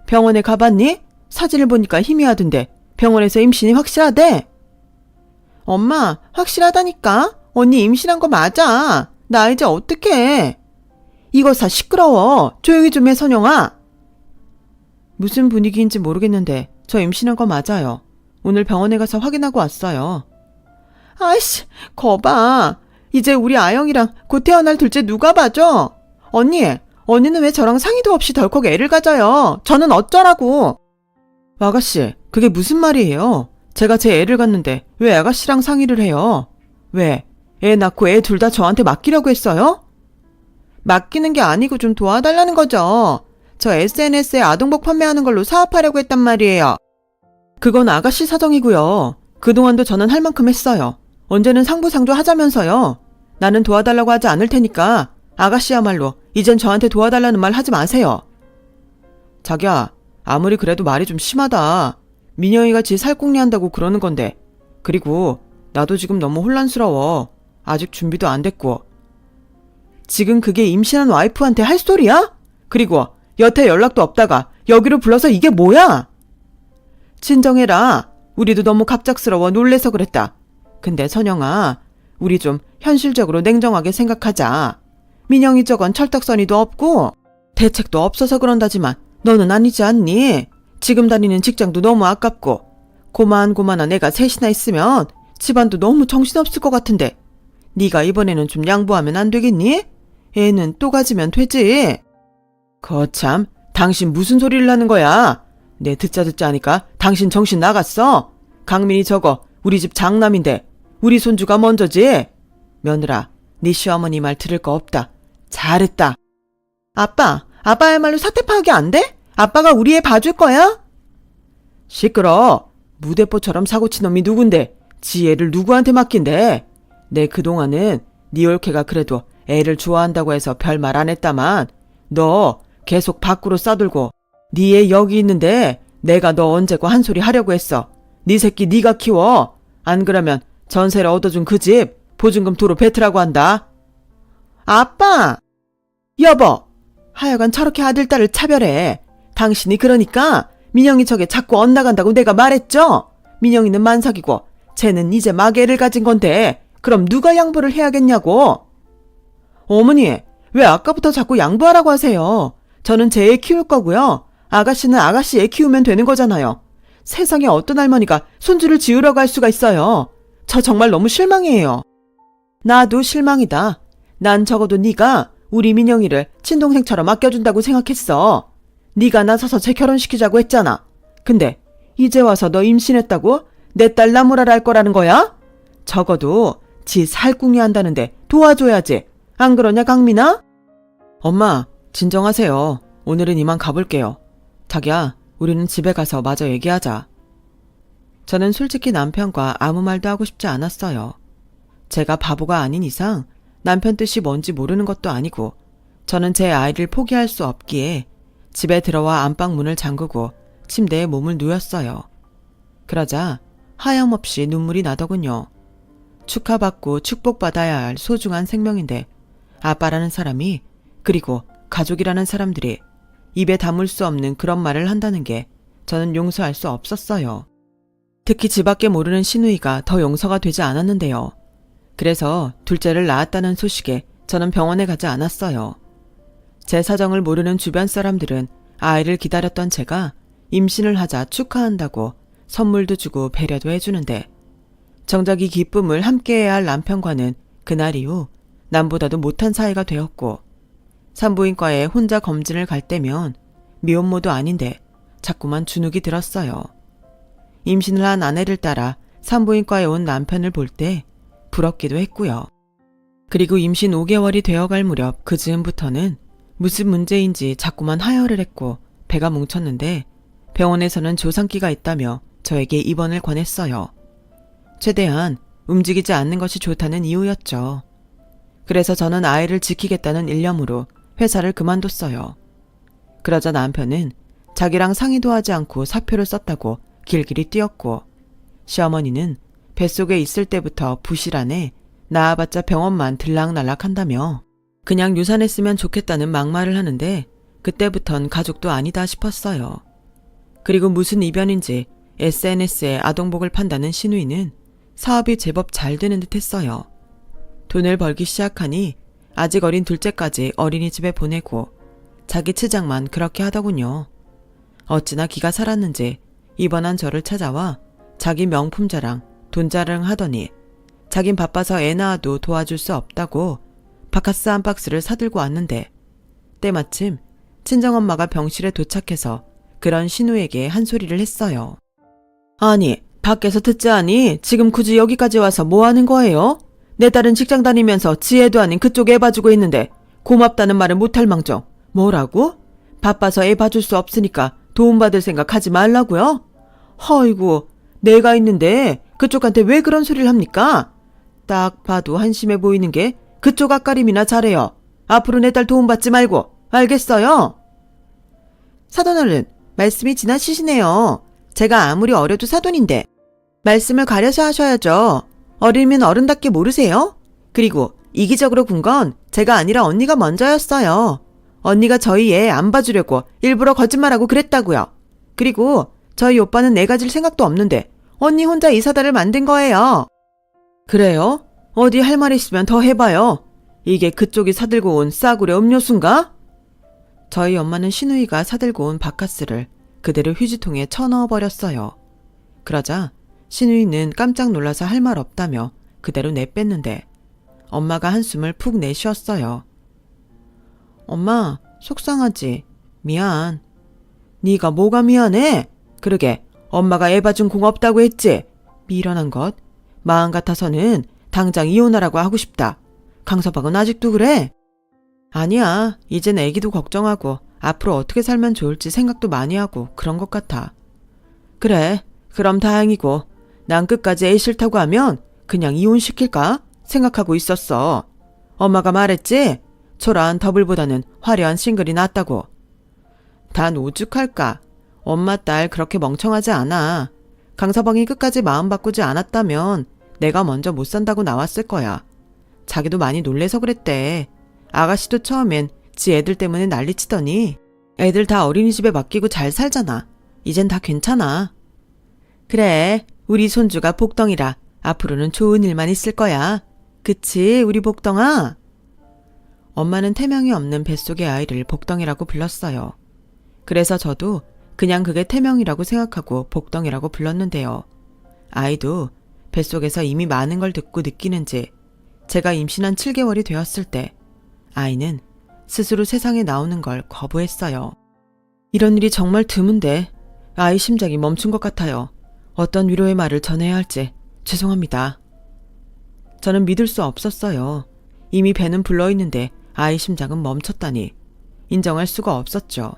병원에 가봤니? 사진을 보니까 희미하던데 병원에서 임신이 확실하대? 엄마, 확실하다니까? 언니 임신한 거 맞아. 나 이제 어떡해. 이거 사 시끄러워. 조용히 좀 해, 선영아. 무슨 분위기인지 모르겠는데 저 임신한 거 맞아요. 오늘 병원에 가서 확인하고 왔어요. 아이씨, 거봐. 이제 우리 아영이랑 곧 태어날 둘째 누가 봐줘? 언니는 왜 저랑 상의도 없이 덜컥 애를 가져요? 저는 어쩌라고? 아가씨, 그게 무슨 말이에요? 제가 제 애를 갖는데 왜 아가씨랑 상의를 해요? 왜? 애 낳고 애 둘 다 저한테 맡기려고 했어요? 맡기는 게 아니고 좀 도와달라는 거죠. 저 SNS에 아동복 판매하는 걸로 사업하려고 했단 말이에요. 그건 아가씨 사정이고요. 그동안도 저는 할 만큼 했어요. 언제는 상부상조 하자면서요. 나는 도와달라고 하지 않을 테니까 아가씨야말로 이젠 저한테 도와달라는 말 하지 마세요. 자기야, 아무리 그래도 말이 좀 심하다. 민영이가 지 살궁리 한다고 그러는 건데. 그리고 나도 지금 너무 혼란스러워. 아직 준비도 안 됐고. 지금 그게 임신한 와이프한테 할 소리야? 그리고 여태 연락도 없다가 여기로 불러서 이게 뭐야? 진정해라. 우리도 너무 갑작스러워 놀래서 그랬다. 근데 선영아, 우리 좀 현실적으로 냉정하게 생각하자. 민영이 저건 철떡서니도 없고 대책도 없어서 그런다지만 너는 아니지 않니? 지금 다니는 직장도 너무 아깝고 고만고만한 애가 셋이나 있으면 집안도 너무 정신없을 것 같은데 네가 이번에는 좀 양보하면 안 되겠니? 애는 또 가지면 되지. 거참, 당신 무슨 소리를 하는 거야? 내 듣자 하니까 당신 정신 나갔어? 강민이 저거 우리 집 장남인데 우리 손주가 먼저지? 며느라, 네 시어머니 말 들을 거 없다. 잘했다. 아빠야말로 사태 파악이 안 돼? 아빠가 우리 애 봐줄 거야? 시끄러. 무대뽀처럼 사고친 놈이 누군데 지 애를 누구한테 맡긴대? 내 그동안은 네 올케가 그래도 애를 좋아한다고 해서 별말 안 했다만 너 계속 밖으로 싸들고 네 애 여기 있는데 내가 너 언제고 한 소리 하려고 했어. 네 새끼 네가 키워. 안 그러면 전세를 얻어준 그 집 보증금 도로 뱉으라고 한다. 아빠! 여보! 하여간 저렇게 아들 딸을 차별해. 당신이 그러니까 민영이 저게 자꾸 엇나간다고 내가 말했죠? 민영이는 만삭이고 쟤는 이제 막 애를 가진 건데 그럼 누가 양보를 해야겠냐고. 어머니, 왜 아까부터 자꾸 양보하라고 하세요? 저는 제 애 키울 거고요. 아가씨는 아가씨 애 키우면 되는 거잖아요. 세상에 어떤 할머니가 손주를 지우려고 할 수가 있어요. 저 정말 너무 실망이에요. 나도 실망이다. 난 적어도 네가 우리 민영이를 친동생처럼 아껴준다고 생각했어. 네가 나서서 재결혼시키자고 했잖아. 근데 이제 와서 너 임신했다고? 내 딸 나무라라 할 거라는 거야? 적어도 지 살궁리 한다는데 도와줘야지. 안 그러냐, 강민아? 엄마, 진정하세요. 오늘은 이만 가볼게요. 자기야, 우리는 집에 가서 마저 얘기하자. 저는 솔직히 남편과 아무 말도 하고 싶지 않았어요. 제가 바보가 아닌 이상 남편 뜻이 뭔지 모르는 것도 아니고 저는 제 아이를 포기할 수 없기에 집에 들어와 안방 문을 잠그고 침대에 몸을 누웠어요. 그러자 하염없이 눈물이 나더군요. 축하받고 축복받아야 할 소중한 생명인데 아빠라는 사람이, 그리고 가족이라는 사람들이 입에 담을 수 없는 그런 말을 한다는 게 저는 용서할 수 없었어요. 특히 집밖에 모르는 시누이가 더 용서가 되지 않았는데요. 그래서 둘째를 낳았다는 소식에 저는 병원에 가지 않았어요. 제 사정을 모르는 주변 사람들은 아이를 기다렸던 제가 임신을 하자 축하한다고 선물도 주고 배려도 해주는데 정작 이 기쁨을 함께해야 할 남편과는 그날 이후 남보다도 못한 사이가 되었고, 산부인과에 혼자 검진을 갈 때면 미혼모도 아닌데 자꾸만 주눅이 들었어요. 임신을 한 아내를 따라 산부인과에 온 남편을 볼 때 부럽기도 했고요. 그리고 임신 5개월이 되어갈 무렵 그 즈음부터는 무슨 문제인지 자꾸만 하혈을 했고 배가 뭉쳤는데 병원에서는 조상기가 있다며 저에게 입원을 권했어요. 최대한 움직이지 않는 것이 좋다는 이유였죠. 그래서 저는 아이를 지키겠다는 일념으로 회사를 그만뒀어요. 그러자 남편은 자기랑 상의도 하지 않고 사표를 썼다고 길길이 뛰었고, 시어머니는 뱃속에 있을 때부터 부실하네 나아봤자 병원만 들락날락 한다며 그냥 유산했으면 좋겠다는 막말을 하는데 그때부턴 가족도 아니다 싶었어요. 그리고 무슨 이변인지 SNS에 아동복을 판다는 시누이는 사업이 제법 잘 되는 듯 했어요. 돈을 벌기 시작하니 아직 어린 둘째까지 어린이집에 보내고 자기 치장만 그렇게 하더군요. 어찌나 기가 살았는지 입원한 저를 찾아와 자기 명품 자랑, 돈 자랑 하더니 자긴 바빠서 애 낳아도 도와줄 수 없다고 바카스 한 박스를 사들고 왔는데 때마침 친정엄마가 병실에 도착해서 그런 신우에게 한 소리를 했어요. 아니, 밖에서 듣지 않니? 지금 굳이 여기까지 와서 뭐 하는 거예요? 내 딸은 직장 다니면서 지혜도 아닌 그쪽에 애 봐주고 있는데 고맙다는 말을 못할 망정. 뭐라고? 바빠서 애 봐줄 수 없으니까 도움받을 생각 하지 말라고요? 허이구, 내가 있는데 그쪽한테 왜 그런 소리를 합니까? 딱 봐도 한심해 보이는 게 그쪽 앞가림이나 잘해요. 앞으로 내 딸 도움받지 말고, 알겠어요? 사돈 어른, 말씀이 지나치시네요. 제가 아무리 어려도 사돈인데 말씀을 가려서 하셔야죠. 어리면 어른답게 모르세요? 그리고 이기적으로 군 건 제가 아니라 언니가 먼저였어요. 언니가 저희 애 안 봐주려고 일부러 거짓말하고 그랬다고요. 그리고 저희 오빠는 애 가질 생각도 없는데 언니 혼자 이 사달을 만든 거예요. 그래요? 어디 할 말 있으면 더 해봐요. 이게 그쪽이 사들고 온 싸구려 음료수인가? 저희 엄마는 시누이가 사들고 온 바카스를 그대로 휴지통에 쳐넣어버렸어요. 그러자 시누이는 깜짝 놀라서 할 말 없다며 그대로 내뺐는데 엄마가 한숨을 푹 내쉬었어요. 엄마, 속상하지? 미안. 네가 뭐가 미안해? 그러게, 엄마가 애 봐준 공 없다고 했지? 미련한 것. 마음 같아서는 당장 이혼하라고 하고 싶다. 강서방은 아직도 그래? 아니야, 이젠 애기도 걱정하고 앞으로 어떻게 살면 좋을지 생각도 많이 하고 그런 것 같아. 그래, 그럼 다행이고 난 끝까지 애 싫다고 하면 그냥 이혼시킬까 생각하고 있었어. 엄마가 말했지? 초라한 더블보다는 화려한 싱글이 낫다고. 단 오죽할까. 엄마 딸 그렇게 멍청하지 않아. 강서방이 끝까지 마음 바꾸지 않았다면 내가 먼저 못 산다고 나왔을 거야. 자기도 많이 놀래서 그랬대. 아가씨도 처음엔 지 애들 때문에 난리치더니 애들 다 어린이집에 맡기고 잘 살잖아. 이젠 다 괜찮아. 그래, 우리 손주가 복덩이라 앞으로는 좋은 일만 있을 거야. 그치, 우리 복덩아? 엄마는 태명이 없는 뱃속의 아이를 복덩이라고 불렀어요. 그래서 저도 그냥 그게 태명이라고 생각하고 복덩이라고 불렀는데요. 아이도 뱃속에서 이미 많은 걸 듣고 느끼는지 제가 임신한 7개월이 되었을 때 아이는 스스로 세상에 나오는 걸 거부했어요. 이런 일이 정말 드문데 아이 심장이 멈춘 것 같아요. 어떤 위로의 말을 전해야 할지 죄송합니다. 저는 믿을 수 없었어요. 이미 배는 불러있는데 아이 심장은 멈췄다니 인정할 수가 없었죠.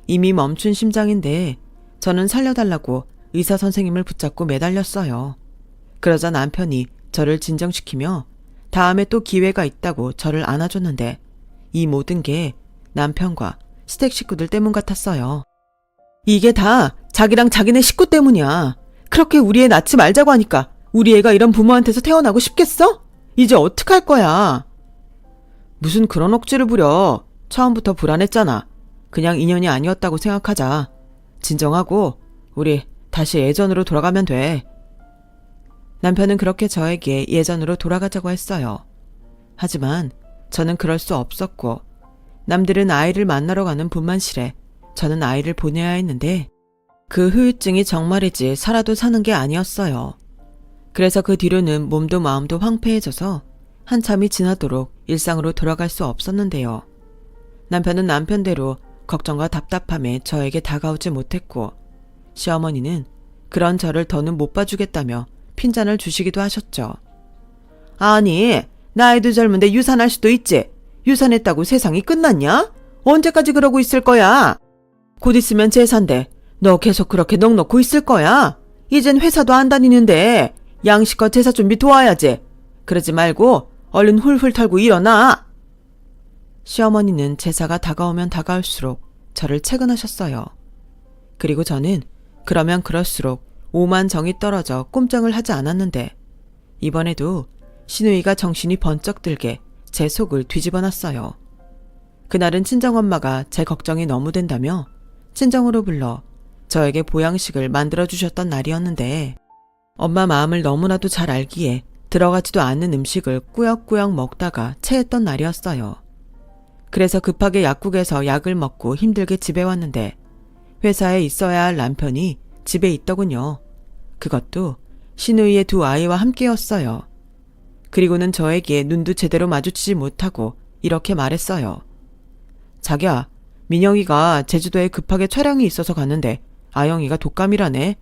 이미 멈춘 심장인데 저는 살려달라고 의사 선생님을 붙잡고 매달렸어요. 그러자 남편이 저를 진정시키며 다음에 또 기회가 있다고 저를 안아줬는데 이 모든 게 남편과 시댁 식구들 때문 같았어요. 이게 다 자기랑 자기네 식구 때문이야. 그렇게 우리 애 낳지 말자고 하니까 우리 애가 이런 부모한테서 태어나고 싶겠어? 이제 어떡할 거야? 무슨 그런 억지를 부려. 처음부터 불안했잖아. 그냥 인연이 아니었다고 생각하자. 진정하고 우리 다시 예전으로 돌아가면 돼. 남편은 그렇게 저에게 예전으로 돌아가자고 했어요. 하지만 저는 그럴 수 없었고 남들은 아이를 만나러 가는 분만실에 저는 아이를 보내야 했는데 그 후유증이 정말이지 살아도 사는 게 아니었어요. 그래서 그 뒤로는 몸도 마음도 황폐해져서 한참이 지나도록 일상으로 돌아갈 수 없었는데요. 남편은 남편대로 걱정과 답답함에 저에게 다가오지 못했고 시어머니는 그런 저를 더는 못 봐주겠다며 핀잔을 주시기도 하셨죠. 아니, 나이도 젊은데 유산할 수도 있지. 유산했다고 세상이 끝났냐? 언제까지 그러고 있을 거야? 곧 있으면 제사인데 너 계속 그렇게 넋놓고 있을 거야? 이젠 회사도 안 다니는데 양식껏 제사 준비 도와야지. 그러지 말고 얼른 훌훌 털고 일어나. 시어머니는 제사가 다가오면 다가올수록 저를 채근하셨어요. 그리고 저는 그러면 그럴수록 오만 정이 떨어져 꼼짝을 하지 않았는데 이번에도 시누이가 정신이 번쩍 들게 제 속을 뒤집어 놨어요. 그날은 친정엄마가 제 걱정이 너무 된다며 친정으로 불러 저에게 보양식을 만들어주셨던 날이었는데 엄마 마음을 너무나도 잘 알기에 들어가지도 않는 음식을 꾸역꾸역 먹다가 체했던 날이었어요. 그래서 급하게 약국에서 약을 먹고 힘들게 집에 왔는데 회사에 있어야 할 남편이 집에 있더군요. 그것도 시누이의 두 아이와 함께였어요. 그리고는 저에게 눈도 제대로 마주치지 못하고 이렇게 말했어요. 자기야, 민영이가 제주도에 급하게 촬영이 있어서 갔는데 아영이가 독감이라네.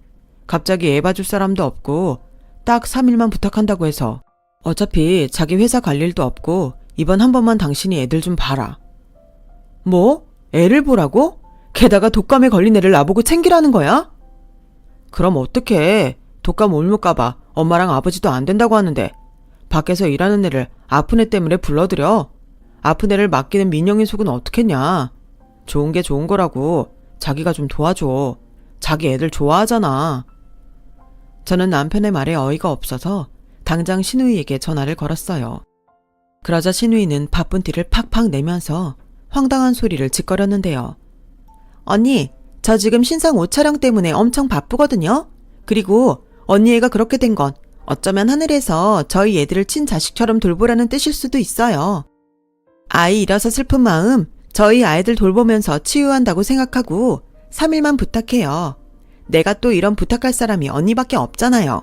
갑자기 애 봐줄 사람도 없고 딱 3일만 부탁한다고 해서 어차피 자기 회사 갈 일도 없고 이번 한 번만 당신이 애들 좀 봐라. 뭐? 애를 보라고? 게다가 독감에 걸린 애를 나보고 챙기라는 거야? 그럼 어떡해. 독감 옮을까봐 엄마랑 아버지도 안 된다고 하는데 밖에서 일하는 애를 아픈 애 때문에 불러들여. 아픈 애를 맡기는 민영이 속은 어떻겠냐. 좋은 게 좋은 거라고. 자기가 좀 도와줘. 자기 애들 좋아하잖아. 저는 남편의 말에 어이가 없어서 당장 시누이에게 전화를 걸었어요. 그러자 시누이는 바쁜 티를 팍팍 내면서 황당한 소리를 짓거렸는데요. 언니, 저 지금 신상 옷 촬영 때문에 엄청 바쁘거든요. 그리고 언니 애가 그렇게 된 건 어쩌면 하늘에서 저희 애들을 친자식처럼 돌보라는 뜻일 수도 있어요. 아이 잃어서 슬픈 마음 저희 아이들 돌보면서 치유한다고 생각하고 3일만 부탁해요. 내가 또 이런 부탁할 사람이 언니밖에 없잖아요.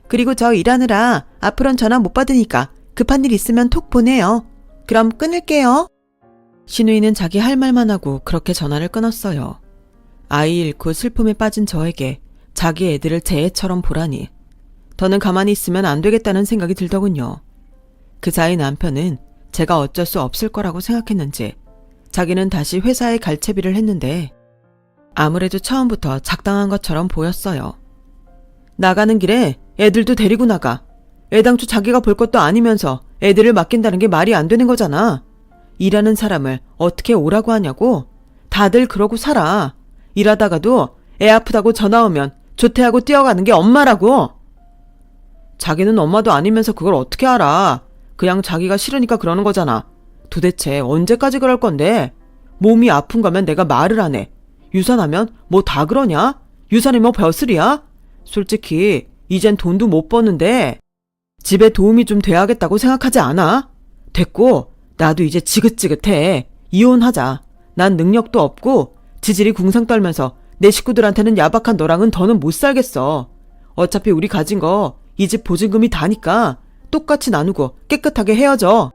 그리고 저 일하느라 앞으론 전화 못 받으니까 급한 일 있으면 톡 보내요. 그럼 끊을게요. 시누이는 자기 할 말만 하고 그렇게 전화를 끊었어요. 아이 잃고 슬픔에 빠진 저에게 자기 애들을 제 애처럼 보라니 더는 가만히 있으면 안 되겠다는 생각이 들더군요. 그 사이 남편은 제가 어쩔 수 없을 거라고 생각했는지 자기는 다시 회사에 갈 채비를 했는데 아무래도 처음부터 작당한 것처럼 보였어요. 나가는 길에 애들도 데리고 나가. 애당초 자기가 볼 것도 아니면서 애들을 맡긴다는 게 말이 안 되는 거잖아. 일하는 사람을 어떻게 오라고 하냐고. 다들 그러고 살아. 일하다가도 애 아프다고 전화 오면 조퇴하고 뛰어가는 게 엄마라고. 자기는 엄마도 아니면서 그걸 어떻게 알아. 그냥 자기가 싫으니까 그러는 거잖아. 도대체 언제까지 그럴 건데. 몸이 아픈 거면 내가 말을 안 해. 유산하면 뭐 다 그러냐? 유산이 뭐 벼슬이야? 솔직히 이젠 돈도 못 버는데 집에 도움이 좀 돼야겠다고 생각하지 않아? 됐고 나도 이제 지긋지긋해. 이혼하자. 난 능력도 없고 지질이 궁상 떨면서 내 식구들한테는 야박한 너랑은 더는 못 살겠어. 어차피 우리 가진 거 이 집 보증금이 다니까 똑같이 나누고 깨끗하게 헤어져.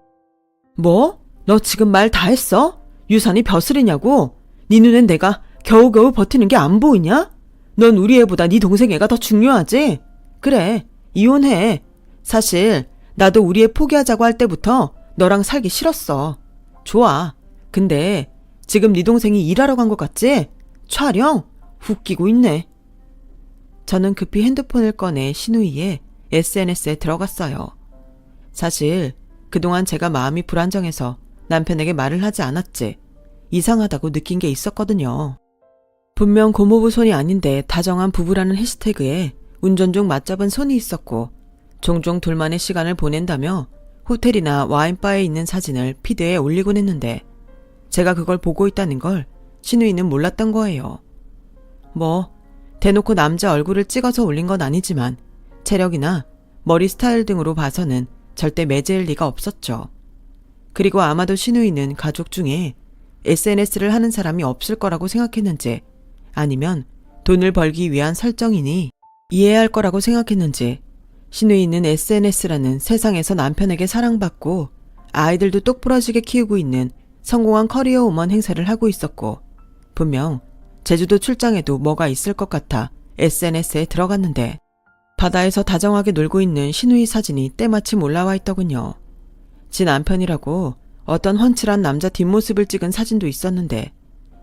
뭐? 너 지금 말 다 했어? 유산이 벼슬이냐고? 네 눈엔 내가 겨우겨우 버티는 게 안 보이냐? 넌 우리 애보다 네 동생 애가 더 중요하지? 그래, 이혼해. 사실 나도 우리 애 포기하자고 할 때부터 너랑 살기 싫었어. 좋아. 근데 지금 네 동생이 일하러 간 것 같지? 촬영? 웃기고 있네. 저는 급히 핸드폰을 꺼내 신우이의 SNS에 들어갔어요. 사실 그동안 제가 마음이 불안정해서 남편에게 말을 하지 않았지. 이상하다고 느낀 게 있었거든요. 분명 고모부 손이 아닌데 다정한 부부라는 해시태그에 운전 중 맞잡은 손이 있었고 종종 둘만의 시간을 보낸다며 호텔이나 와인바에 있는 사진을 피드에 올리곤 했는데 제가 그걸 보고 있다는 걸 신우이는 몰랐던 거예요. 뭐 대놓고 남자 얼굴을 찍어서 올린 건 아니지만 체력이나 머리 스타일 등으로 봐서는 절대 매제일 리가 없었죠. 그리고 아마도 신우이는 가족 중에 SNS를 하는 사람이 없을 거라고 생각했는지 아니면 돈을 벌기 위한 설정이니 이해할 거라고 생각했는지 신우이는 SNS라는 세상에서 남편에게 사랑받고 아이들도 똑부러지게 키우고 있는 성공한 커리어 우먼 행세를 하고 있었고 분명 제주도 출장에도 뭐가 있을 것 같아 SNS에 들어갔는데 바다에서 다정하게 놀고 있는 신우이 사진이 때마침 올라와 있더군요. 지 남편이라고 어떤 훤칠한 남자 뒷모습을 찍은 사진도 있었는데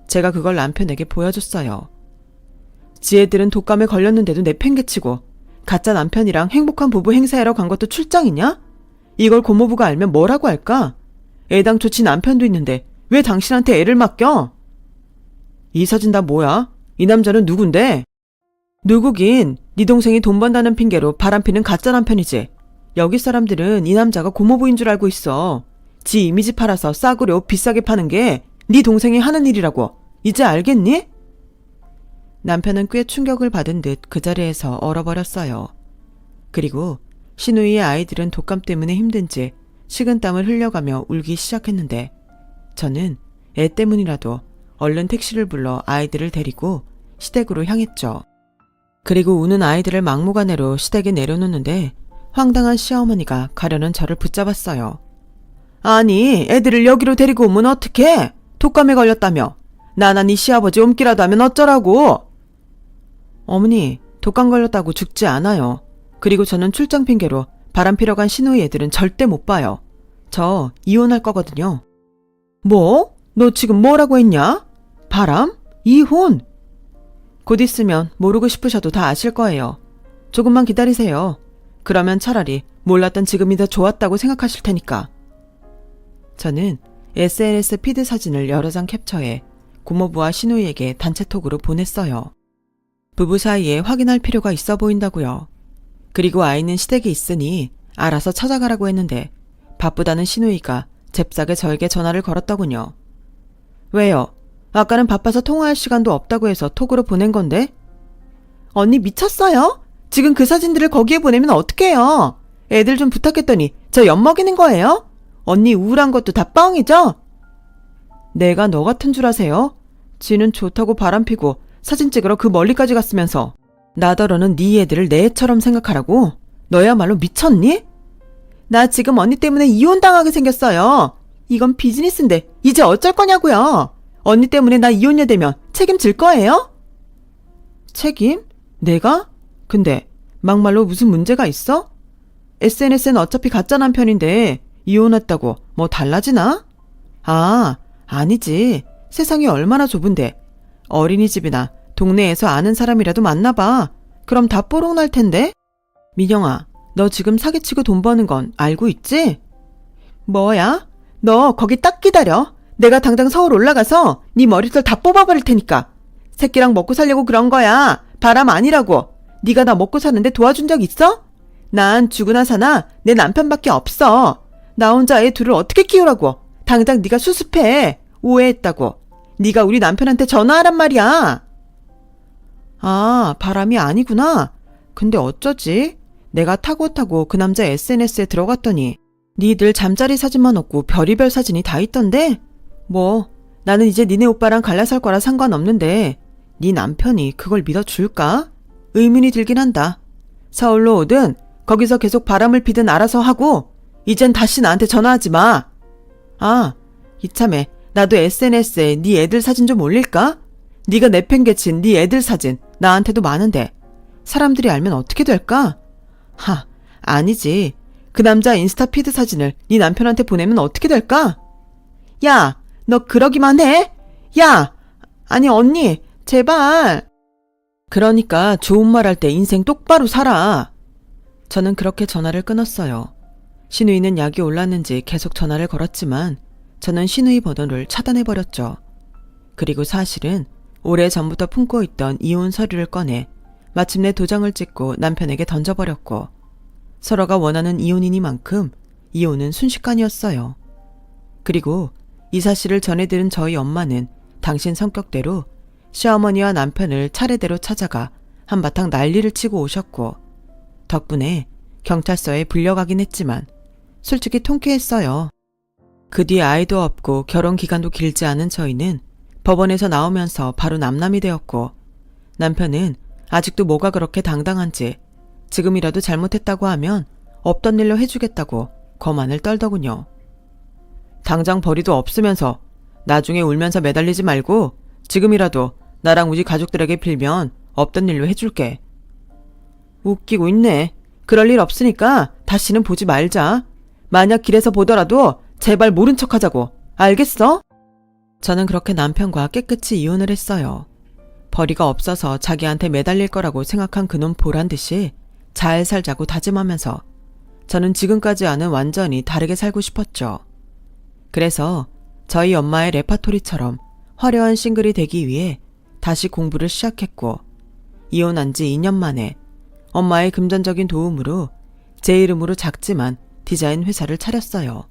제가 그걸 남편에게 보여줬어요. 지애들은 독감에 걸렸는데도 내팽개치고 가짜 남편이랑 행복한 부부 행사하러 간 것도 출장이냐? 이걸 고모부가 알면 뭐라고 할까? 애당초 지 남편도 있는데 왜 당신한테 애를 맡겨? 이 사진 다 뭐야? 이 남자는 누군데? 누구긴 네 동생이 돈 번다는 핑계로 바람피는 가짜 남편이지. 여기 사람들은 이 남자가 고모부인 줄 알고 있어. 지 이미지 팔아서 싸구려 옷 비싸게 파는 게 네 동생이 하는 일이라고. 이제 알겠니? 남편은 꽤 충격을 받은 듯 그 자리에서 얼어버렸어요. 그리고 신우이의 아이들은 독감 때문에 힘든지 식은땀을 흘려가며 울기 시작했는데 저는 애 때문이라도 얼른 택시를 불러 아이들을 데리고 시댁으로 향했죠. 그리고 우는 아이들을 막무가내로 시댁에 내려놓는데 황당한 시어머니가 가려는 저를 붙잡았어요. 아니, 애들을 여기로 데리고 오면 어떡해? 독감에 걸렸다며. 나나 네 시아버지 옮기라도 하면 어쩌라고? 어머니, 독감 걸렸다고 죽지 않아요. 그리고 저는 출장 핑계로 바람피러 간 신우이 애들은 절대 못 봐요. 저 이혼할 거거든요. 뭐? 너 지금 뭐라고 했냐? 바람? 이혼? 곧 있으면 모르고 싶으셔도 다 아실 거예요. 조금만 기다리세요. 그러면 차라리 몰랐던 지금이 더 좋았다고 생각하실 테니까. 저는 SNS 피드 사진을 여러 장 캡처해 고모부와 신우이에게 단체톡으로 보냈어요. 부부 사이에 확인할 필요가 있어 보인다고요. 그리고 아이는 시댁에 있으니 알아서 찾아가라고 했는데 바쁘다는 신우이가 잽싸게 저에게 전화를 걸었더군요. 왜요? 아까는 바빠서 통화할 시간도 없다고 해서 톡으로 보낸 건데? 언니 미쳤어요? 지금 그 사진들을 거기에 보내면 어떡해요? 애들 좀 부탁했더니 저 엿먹이는 거예요? 언니 우울한 것도 다 뻥이죠? 내가 너 같은 줄 아세요? 지는 좋다고 바람피고 사진 찍으러 그 멀리까지 갔으면서 나더러는 네 애들을 내 애처럼 생각하라고? 너야말로 미쳤니? 나 지금 언니 때문에 이혼당하게 생겼어요. 이건 비즈니스인데 이제 어쩔 거냐고요? 언니 때문에 나 이혼녀 되면 책임질 거예요? 책임? 내가? 근데 막말로 무슨 문제가 있어? SNS는 어차피 가짜 남편인데 이혼했다고 뭐 달라지나? 아, 아니지. 세상이 얼마나 좁은데 어린이집이나 동네에서 아는 사람이라도 만나봐. 그럼 다 뽀록 날 텐데? 민영아, 너 지금 사기치고 돈 버는 건 알고 있지? 뭐야? 너 거기 딱 기다려. 내가 당장 서울 올라가서 네 머리털 다 뽑아버릴 테니까. 새끼랑 먹고 살려고 그런 거야. 바람 아니라고. 네가 나 먹고 사는데 도와준 적 있어? 난 죽으나 사나 내 남편밖에 없어. 나 혼자 애 둘을 어떻게 키우라고. 당장 네가 수습해. 오해했다고. 네가 우리 남편한테 전화하란 말이야. 아, 바람이 아니구나. 근데 어쩌지? 내가 타고 그 남자 SNS에 들어갔더니 니들 잠자리 사진만 없고 별의별 사진이 다 있던데? 뭐 나는 이제 니네 오빠랑 갈라설 거라 상관없는데 네 남편이 그걸 믿어줄까? 의문이 들긴 한다. 서울로 오든 거기서 계속 바람을 피든 알아서 하고 이젠 다시 나한테 전화하지 마. 아, 이참에 나도 SNS에 네 애들 사진 좀 올릴까? 네가 내팽개친 네 애들 사진 나한테도 많은데 사람들이 알면 어떻게 될까? 아니지. 그 남자 인스타 피드 사진을 네 남편한테 보내면 어떻게 될까? 야, 너 그러기만 해? 야! 아니 언니, 제발. 그러니까 좋은 말 할 때 인생 똑바로 살아. 저는 그렇게 전화를 끊었어요. 신우이는 약이 올랐는지 계속 전화를 걸었지만 저는 신우이 번호를 차단해버렸죠. 그리고 사실은 오래전부터 품고 있던 이혼 서류를 꺼내 마침내 도장을 찍고 남편에게 던져버렸고, 서로가 원하는 이혼이니만큼 이혼은 순식간이었어요. 그리고 이 사실을 전해들은 저희 엄마는 당신 성격대로 시어머니와 남편을 차례대로 찾아가 한바탕 난리를 치고 오셨고, 덕분에 경찰서에 불려가긴 했지만 솔직히 통쾌했어요. 그 뒤 아이도 없고 결혼 기간도 길지 않은 저희는 법원에서 나오면서 바로 남남이 되었고, 남편은 아직도 뭐가 그렇게 당당한지 지금이라도 잘못했다고 하면 없던 일로 해주겠다고 거만을 떨더군요. 당장 벌이도 없으면서 나중에 울면서 매달리지 말고 지금이라도 나랑 우리 가족들에게 빌면 없던 일로 해줄게. 웃기고 있네. 그럴 일 없으니까 다시는 보지 말자. 만약 길에서 보더라도 제발 모른 척하자고. 알겠어? 저는 그렇게 남편과 깨끗이 이혼을 했어요. 벌이가 없어서 자기한테 매달릴 거라고 생각한 그놈 보란 듯이 잘 살자고 다짐하면서 저는 지금까지와는 완전히 다르게 살고 싶었죠. 그래서 저희 엄마의 레파토리처럼 화려한 싱글이 되기 위해 다시 공부를 시작했고, 이혼한 지 2년 만에 엄마의 금전적인 도움으로 제 이름으로 작지만 디자인 회사를 차렸어요.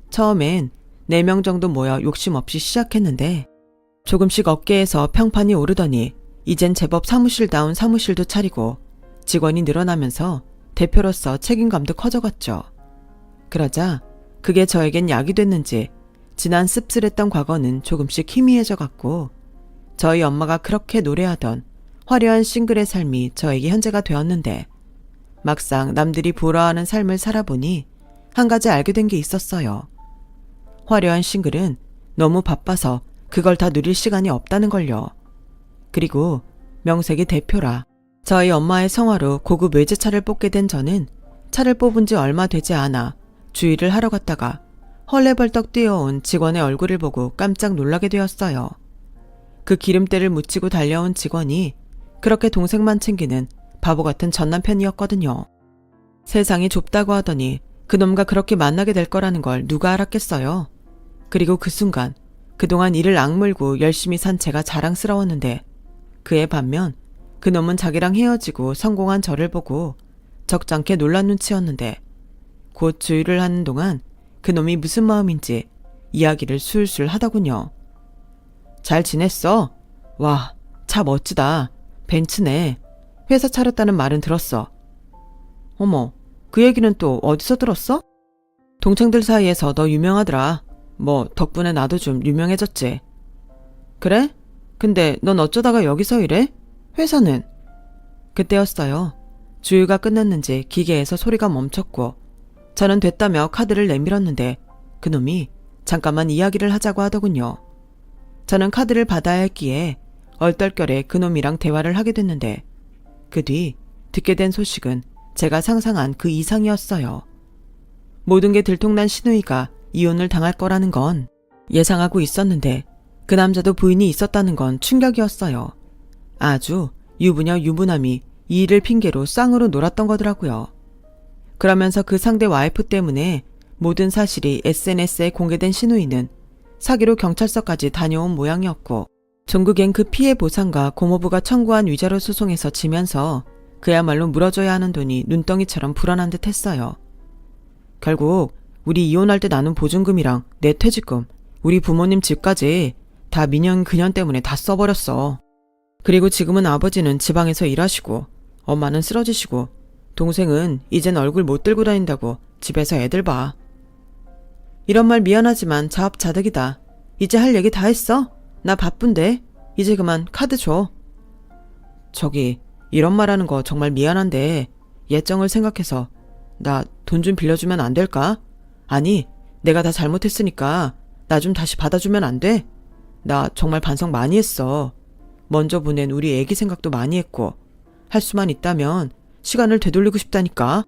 처음엔 4명 정도 모여 욕심 없이 시작했는데 조금씩 어깨에서 평판이 오르더니 이젠 제법 사무실다운 사무실도 차리고 직원이 늘어나면서 대표로서 책임감도 커져갔죠. 그러자 그게 저에겐 약이 됐는지 지난 씁쓸했던 과거는 조금씩 희미해져 갔고, 저희 엄마가 그렇게 노래하던 화려한 싱글의 삶이 저에게 현재가 되었는데, 막상 남들이 부러워하는 삶을 살아보니 한 가지 알게 된 게 있었어요. 화려한 싱글은 너무 바빠서 그걸 다 누릴 시간이 없다는 걸요. 그리고 명색이 대표라 저희 엄마의 성화로 고급 외제차를 뽑게 된 저는 차를 뽑은 지 얼마 되지 않아 주의를 하러 갔다가 헐레벌떡 뛰어온 직원의 얼굴을 보고 깜짝 놀라게 되었어요. 그 기름때를 묻히고 달려온 직원이 그렇게 동생만 챙기는 바보 같은 전남편이었거든요. 세상이 좁다고 하더니 그놈과 그렇게 만나게 될 거라는 걸 누가 알았겠어요. 그리고 그 순간 그동안 이를 악물고 열심히 산 제가 자랑스러웠는데, 그에 반면 그놈은 자기랑 헤어지고 성공한 저를 보고 적잖게 놀란 눈치였는데, 곧 주의를 하는 동안 그놈이 무슨 마음인지 이야기를 술술 하더군요. 잘 지냈어? 와, 차 멋지다. 벤츠네. 회사 차렸다는 말은 들었어. 어머, 그 얘기는 또 어디서 들었어? 동창들 사이에서 너 유명하더라. 뭐 덕분에 나도 좀 유명해졌지. 그래? 근데 넌 어쩌다가 여기서 일해? 회사는? 그때였어요. 주유가 끝났는지 기계에서 소리가 멈췄고 저는 됐다며 카드를 내밀었는데 그놈이 잠깐만 이야기를 하자고 하더군요. 저는 카드를 받아야 했기에 얼떨결에 그놈이랑 대화를 하게 됐는데, 그 뒤 듣게 된 소식은 제가 상상한 그 이상이었어요. 모든 게 들통난 신우이가 이혼을 당할 거라는 건 예상하고 있었는데 그 남자도 부인이 있었다는 건 충격이었어요. 아주 유부녀 유부남이 이 일을 핑계로 쌍으로 놀았던 거더라고요. 그러면서 그 상대 와이프 때문에 모든 사실이 SNS에 공개된 신우이는 사기로 경찰서까지 다녀온 모양이었고, 종국엔 그 피해 보상과 고모부가 청구한 위자료 소송에서 지면서 그야말로 물어줘야 하는 돈이 눈덩이처럼 불어난 듯 했어요. 결국 우리 이혼할 때 나눈 보증금이랑 내 퇴직금, 우리 부모님 집까지 다 민영 그년 때문에 다 써버렸어. 그리고 지금은 아버지는 지방에서 일하시고 엄마는 쓰러지시고 동생은 이젠 얼굴 못 들고 다닌다고 집에서 애들 봐. 이런 말 미안하지만 자업자득이다. 이제 할 얘기 다 했어? 나 바쁜데 이제 그만 카드 줘. 저기 이런 말하는 거 정말 미안한데 예정을 생각해서 나 돈 좀 빌려주면 안 될까? 아니 내가 다 잘못했으니까 나 좀 다시 받아주면 안 돼? 나 정말 반성 많이 했어. 먼저 보낸 우리 애기 생각도 많이 했고, 할 수만 있다면 시간을 되돌리고 싶다니까.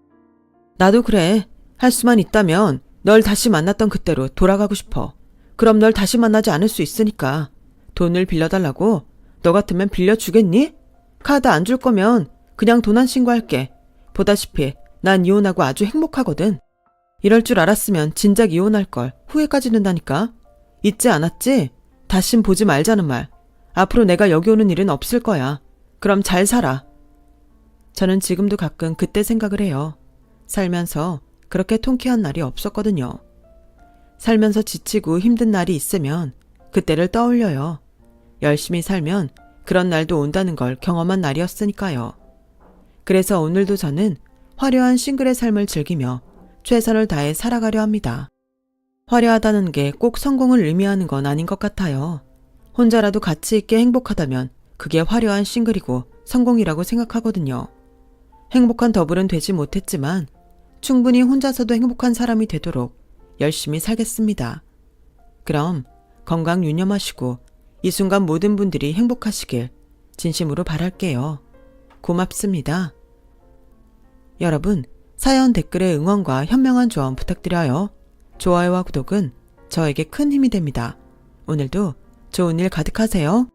나도 그래. 할 수만 있다면 널 다시 만났던 그때로 돌아가고 싶어. 그럼 널 다시 만나지 않을 수 있으니까. 돈을 빌려달라고? 너 같으면 빌려주겠니? 카드 안 줄 거면 그냥 도난 신고할게. 보다시피 난 이혼하고 아주 행복하거든. 이럴 줄 알았으면 진작 이혼할 걸. 후회까지 든다니까. 잊지 않았지? 다신 보지 말자는 말. 앞으로 내가 여기 오는 일은 없을 거야. 그럼 잘 살아. 저는 지금도 가끔 그때 생각을 해요. 살면서 그렇게 통쾌한 날이 없었거든요. 살면서 지치고 힘든 날이 있으면 그때를 떠올려요. 열심히 살면 그런 날도 온다는 걸 경험한 날이었으니까요. 그래서 오늘도 저는 화려한 싱글의 삶을 즐기며 최선을 다해 살아가려 합니다. 화려하다는 게 꼭 성공을 의미하는 건 아닌 것 같아요. 혼자라도 가치 있게 행복하다면 그게 화려한 싱글이고 성공이라고 생각하거든요. 행복한 더블은 되지 못했지만 충분히 혼자서도 행복한 사람이 되도록 열심히 살겠습니다. 그럼 건강 유념하시고 이 순간 모든 분들이 행복하시길 진심으로 바랄게요. 고맙습니다. 여러분, 사연 댓글에 응원과 현명한 조언 부탁드려요. 좋아요와 구독은 저에게 큰 힘이 됩니다. 오늘도 좋은 일 가득하세요.